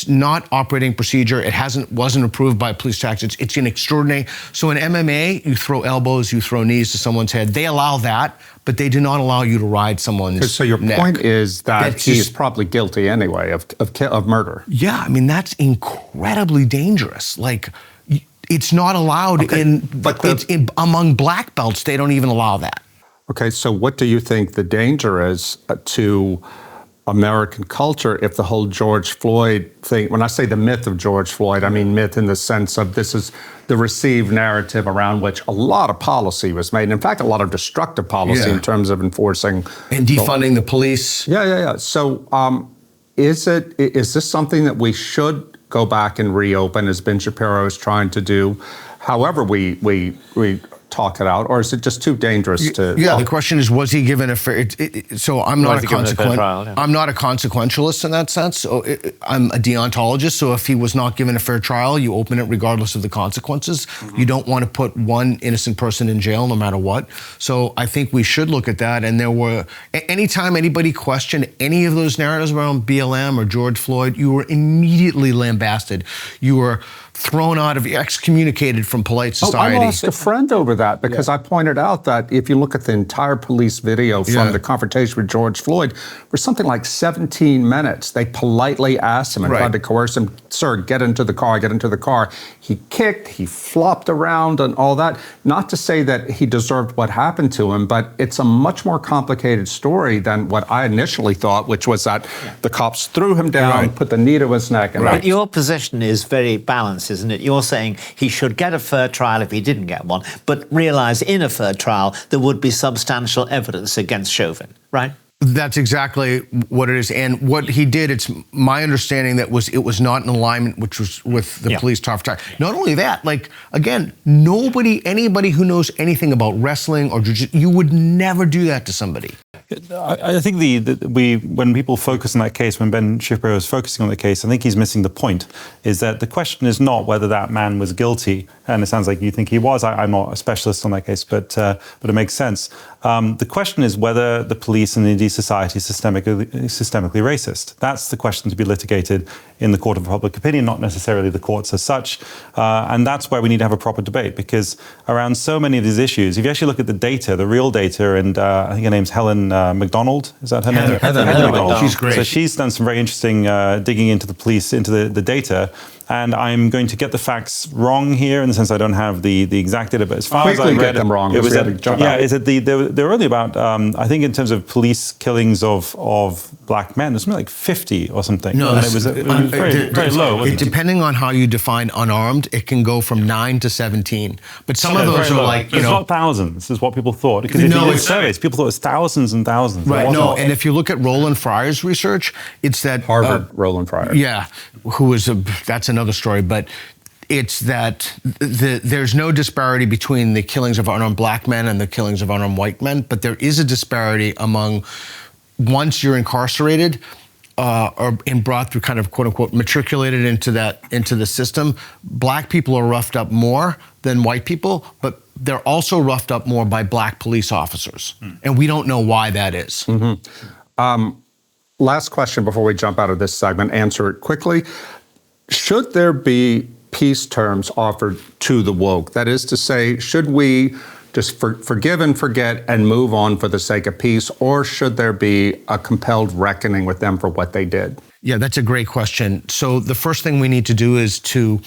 not operating procedure. It wasn't approved by police tactics. It's an extraordinary. So in MMA, you throw elbows, you throw knees to someone's head. They allow that, but they do not allow you to ride someone's neck. So your point is that he's probably guilty anyway of murder. Yeah, I mean, that's incredibly dangerous. Like, it's not allowed among black belts. They don't even allow that. Okay, so what do you think the danger is to American culture if the whole George Floyd thing, when I say the myth of George Floyd, I mean myth in the sense of this is the received narrative around which a lot of policy was made. In fact, a lot of destructive policy in terms of enforcing. And defunding the police. Yeah. So is this something that we should go back and reopen, as Ben Shapiro is trying to do? However we talk it out, or is it just too dangerous to? Yeah, the question is, was he given a fair? So I'm not a I'm not a consequentialist in that sense. So I'm a deontologist. So if he was not given a fair trial, you open it regardless of the consequences. You don't want to put one innocent person in jail, no matter what. So I think we should look at that. And there were, anytime anybody questioned any of those narratives around BLM or George Floyd, you were immediately lambasted. You were thrown out of, excommunicated from polite society. I lost a friend over that because I pointed out that if you look at the entire police video from the confrontation with George Floyd, for something like 17 minutes, they politely asked him and tried to coerce him, sir, get into the car, get into the car. He kicked, he flopped around and all that. Not to say that he deserved what happened to him, but it's a much more complicated story than what I initially thought, which was that the cops threw him down, put the knee to his neck. And But your position is very balanced, isn't it? You're saying he should get a fair trial if he didn't get one, but realise in a fair trial there would be substantial evidence against Chauvin, right? That's exactly what it is. And what he did, it's my understanding that it was not in alignment with the police top attack. Not only that, like, again, anybody who knows anything about wrestling or jiu-jitsu, you would never do that to somebody. I think when people focus on that case, when Ben Shapiro is focusing on the case, I think he's missing the point, is that the question is not whether that man was guilty, and it sounds like you think he was. I'm not a specialist on that case, but it makes sense. The question is whether the police and indeed society is systemically racist. That's the question to be litigated in the court of public opinion, not necessarily the courts as such. And that's where we need to have a proper debate, because around so many of these issues, if you actually look at the data, the real data, and I think her name's Helen McDonald, is that her name? Heather McDonald. She's great. So she's done some very interesting digging into the police, into the data. And I'm going to get the facts wrong here in the sense I don't have the exact data, but as far as I read them wrong, it was there were only about I think in terms of police killings of black men, there's something like 50 or something. No, and it was very low. Depending on how you define unarmed, it can go from 9 to 17. But some of those are like, it's not thousands, is what people thought. Because if you did surveys, people thought it was thousands and thousands. Right. No, and if you look at Roland Fryer's research, it's that Harvard Roland Fryer. Yeah, that's another story, but it's that there's no disparity between the killings of unarmed black men and the killings of unarmed white men, but there is a disparity among, once you're incarcerated or brought through, kind of quote unquote matriculated into the system, black people are roughed up more than white people, but they're also roughed up more by black police officers, and we don't know why that is. Last question before we jump out of this segment, answer it quickly. Should there be peace terms offered to the woke? That is to say, should we just forgive and forget and move on for the sake of peace, or should there be a compelled reckoning with them for what they did? Yeah, that's a great question. So the first thing we need to do is to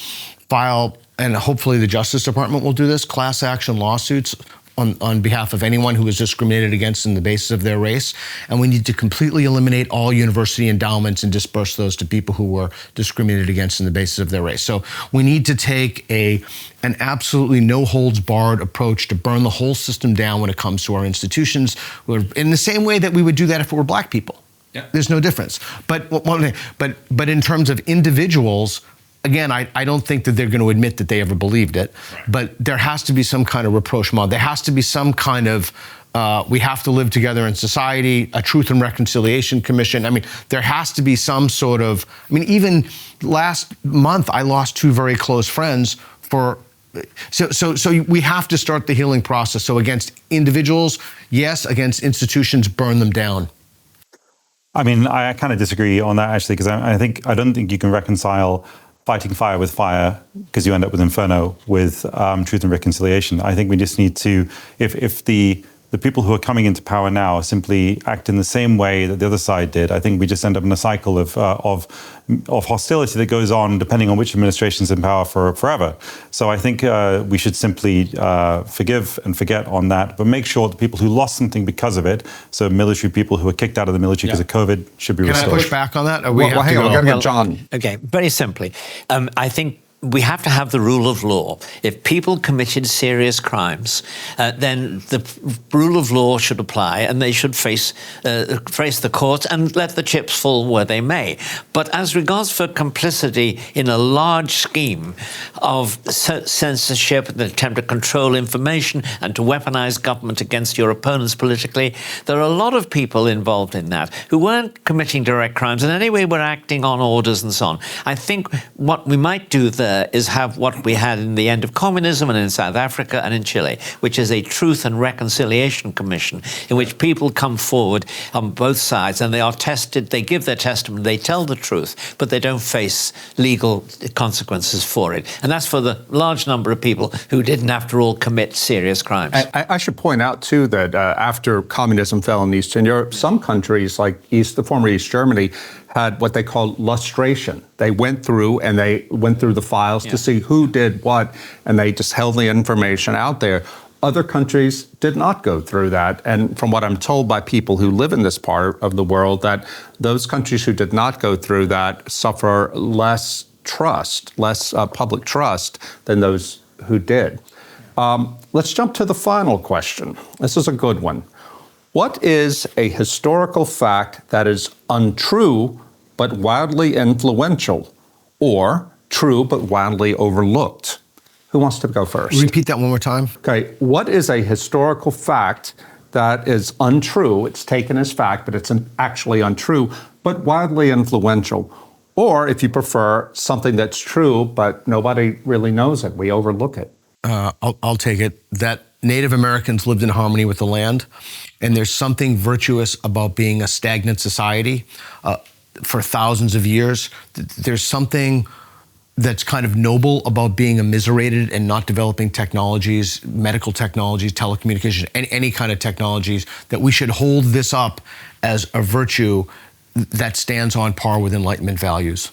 file, and hopefully the Justice Department will do this, class action lawsuits on behalf of anyone who was discriminated against on the basis of their race. And we need to completely eliminate all university endowments and disperse those to people who were discriminated against on the basis of their race. So we need to take an absolutely no holds barred approach to burn the whole system down when it comes to our institutions, in the same way that we would do that if it were black people. Yeah. There's no difference. But in terms of individuals, again, I don't think that they're going to admit that they ever believed it, but there has to be some kind of rapprochement. There has to be some kind of, we have to live together in society, a Truth and Reconciliation Commission. I mean, there has to be some sort of, even last month, I lost 2 very close friends so we have to start the healing process. So against individuals, yes, against institutions, burn them down. I kind of disagree on that, actually, because I don't think you can reconcile fighting fire with fire, because you end up with inferno, with Truth and Reconciliation. I think we just need to, if the people who are coming into power now simply act in the same way that the other side did, I think we just end up in a cycle of hostility that goes on depending on which administration's in power forever. So I think we should simply forgive and forget on that, but make sure that people who lost something because of it, so military people who were kicked out of the military because of COVID, should be restored. Can I push back on that? Hang on, we got to get John. Okay, very simply, I think we have to have the rule of law. If people committed serious crimes, then the rule of law should apply, and they should face the courts and let the chips fall where they may. But as regards for complicity in a large scheme of censorship, the attempt to control information and to weaponize government against your opponents politically, there are a lot of people involved in that who weren't committing direct crimes and anyway were acting on orders and so on. I think what we might do there is have what we had in the end of communism and in South Africa and in Chile, which is a Truth and Reconciliation Commission in which people come forward on both sides and they are tested, they give their testimony, they tell the truth, but they don't face legal consequences for it. And that's for the large number of people who didn't, after all, commit serious crimes. I should point out, too, that after communism fell in Eastern Europe, some countries like the former East Germany had what they called lustration. They went through the files to see who did what, and they just held the information out there. Other countries did not go through that. And from what I'm told by people who live in this part of the world, that those countries who did not go through that suffer less trust, less public trust than those who did. Let's jump to the final question. This is a good one. What is a historical fact that is untrue but wildly influential, or true but wildly overlooked? Who wants to go first? Repeat that one more time. Okay. What is a historical fact that is untrue? It's taken as fact, but it's actually untrue, but wildly influential. Or, if you prefer, something that's true, but nobody really knows it. We overlook it. I'll take it. That Native Americans lived in harmony with the land, and there's something virtuous about being a stagnant society for thousands of years. There's something that's kind of noble about being immiserated and not developing technologies, medical technologies, telecommunications, any kind of technologies, that we should hold this up as a virtue that stands on par with Enlightenment values.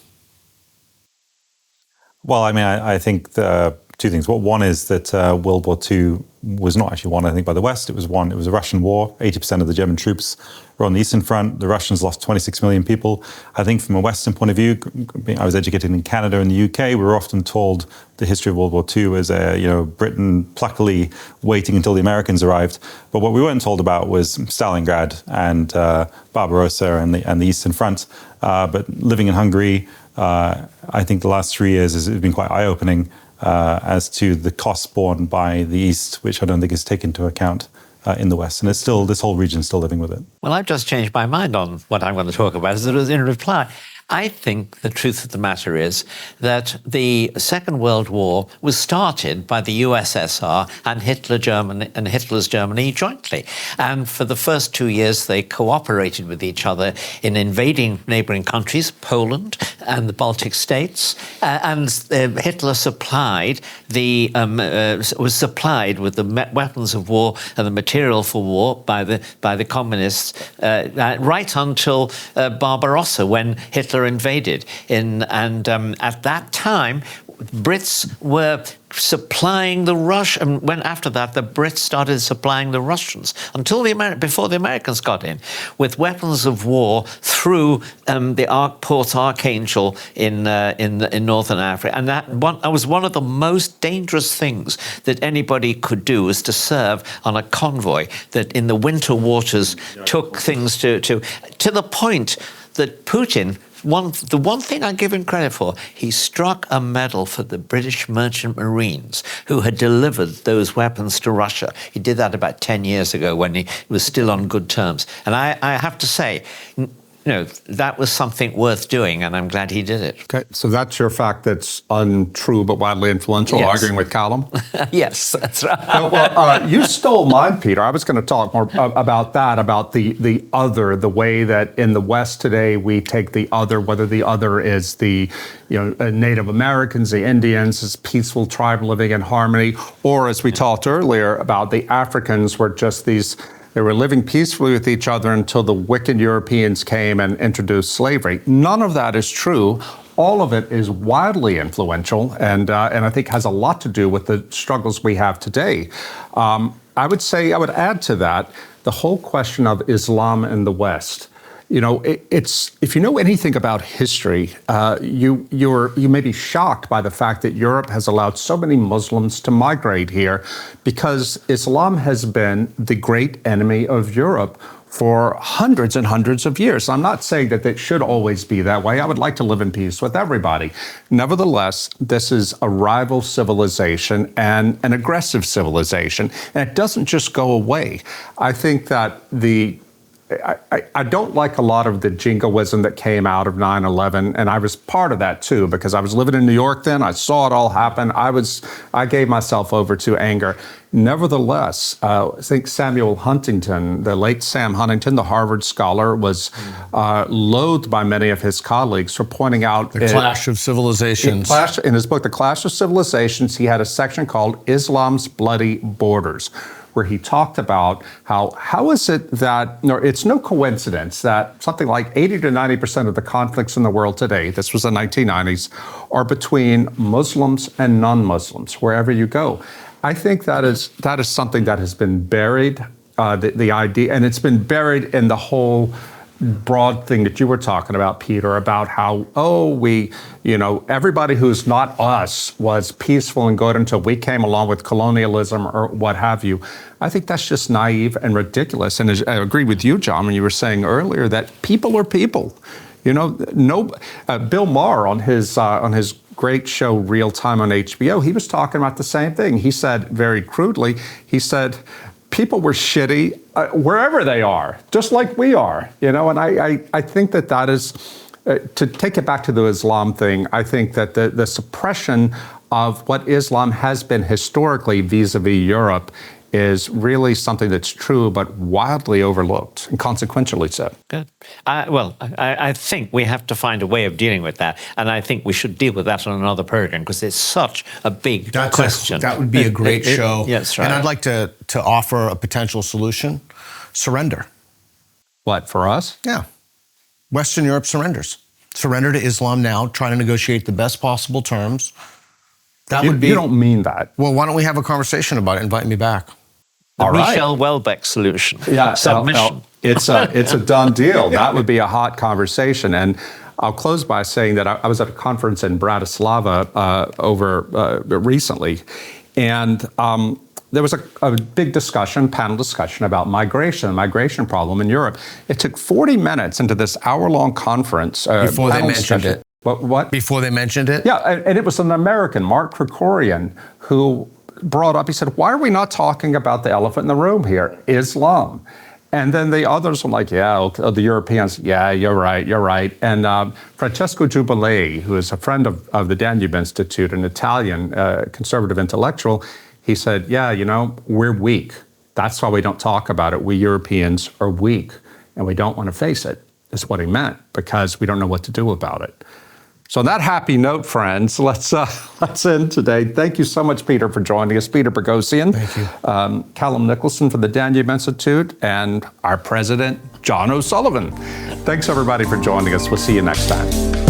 Well, I mean, I think two things. Well, one is that World War II was not actually won, I think, by the West. It was a Russian war. 80% of the German troops were on the Eastern Front. The Russians lost 26 million people. I think from a Western point of view, I was educated in Canada and the UK. We were often told the history of World War II as Britain pluckily waiting until the Americans arrived. But what we weren't told about was Stalingrad and Barbarossa and the Eastern Front. But living in Hungary, I think the last 3 years has been quite eye-opening as to the costs borne by the East, which I don't think is taken into account in the West. And it's still, this whole region is still living with it. Well, I've just changed my mind on what I'm going to talk about. As it was in reply, I think the truth of the matter is that the Second World War was started by the USSR and Hitler's Germany jointly. And for the first 2 years, they cooperated with each other in invading neighboring countries, Poland and the Baltic states. And Hitler was supplied with the weapons of war and the material for war by the communists right until Barbarossa, when Hitler invaded. At that time, Brits were supplying the Russians. When after that, the Brits started supplying the Russians until before the Americans got in with weapons of war through the Port Archangel in Northern Africa, and that was one of the most dangerous things that anybody could do, was to serve on a convoy that in the winter waters took things to the point that Putin. The one thing I give him credit for, he struck a medal for the British merchant marines who had delivered those weapons to Russia. He did that about 10 years ago when he was still on good terms. And I have to say, that was something worth doing, and I'm glad he did it. Okay, so that's your fact that's untrue but widely influential, yes. Arguing with Callum? Yes, that's right. Well, you stole mine, Peter. I was going to talk more about that, about the other, the way that in the West today we take the other, whether the other is the Native Americans, the Indians, as peaceful tribe living in harmony, or as we talked earlier about the Africans were just these. They were living peacefully with each other until the wicked Europeans came and introduced slavery. None of that is true. All of it is wildly influential and I think has a lot to do with the struggles we have today. I would add to that the whole question of Islam in the West. it's if you know anything about history, you may be shocked by the fact that Europe has allowed so many Muslims to migrate here, because Islam has been the great enemy of Europe for hundreds and hundreds of years. I'm not saying that it should always be that way. I would like to live in peace with everybody. Nevertheless, this is a rival civilization and an aggressive civilization, and it doesn't just go away. I think that I don't like a lot of the jingoism that came out of 9/11, and I was part of that too, because I was living in New York then. I saw it all happen. I gave myself over to anger. Nevertheless, I think Samuel Huntington, the late Sam Huntington, the Harvard scholar, was loathed by many of his colleagues for pointing out the clash of civilizations. In his book, The Clash of Civilizations, he had a section called Islam's Bloody Borders, where he talked about how is it that, it's no coincidence that something like 80 to 90% of the conflicts in the world today, this was the 1990s, are between Muslims and non-Muslims, wherever you go. I think that is something that has been buried, the idea, and it's been buried in the whole broad thing that you were talking about, Peter, about how, everybody who's not us was peaceful and good until we came along with colonialism or what have you. I think that's just naive and ridiculous. And I agree with you, John, when you were saying earlier that people are people. Bill Maher on his great show Real Time on HBO, he was talking about the same thing. He said very crudely, people were shitty wherever they are, just like we are, and I think that is, to take it back to the Islam thing, I think that the suppression of what Islam has been historically vis-a-vis Europe is really something that's true, but wildly overlooked, and consequentially so. Good. I think we have to find a way of dealing with that, and I think we should deal with that on another program, because it's such a big question. That would be a great show. Yes, right. And I'd like to offer a potential solution: surrender. What, for us? Yeah. Western Europe surrenders. Surrender to Islam now, try to negotiate the best possible terms. That would be. You don't mean that. Well, why don't we have a conversation about it? Invite me back. The All right. Michel Houellebecq solution. Yeah, Submission. It's a done deal. That would be a hot conversation. And I'll close by saying that I was at a conference in Bratislava recently, and there was a big panel discussion about migration problem in Europe. It took 40 minutes into this hour-long conference. Before they mentioned it. What? Before they mentioned it? Yeah, and it was an American, Mark Krikorian, who brought up, he said, why are we not talking about the elephant in the room here, Islam? And then the others were like, the Europeans, you're right. And Francesco Giubilei, who is a friend of the Danube Institute, an Italian conservative intellectual, he said, we're weak. That's why we don't talk about it. We Europeans are weak, and we don't want to face it, is what he meant, because we don't know what to do about it. So on that happy note, friends, let's end today. Thank you so much, Peter, for joining us. Peter Boghossian. Thank you. Callum Nicholson from the Danube Institute, and our president, John O'Sullivan. Thanks, everybody, for joining us. We'll see you next time.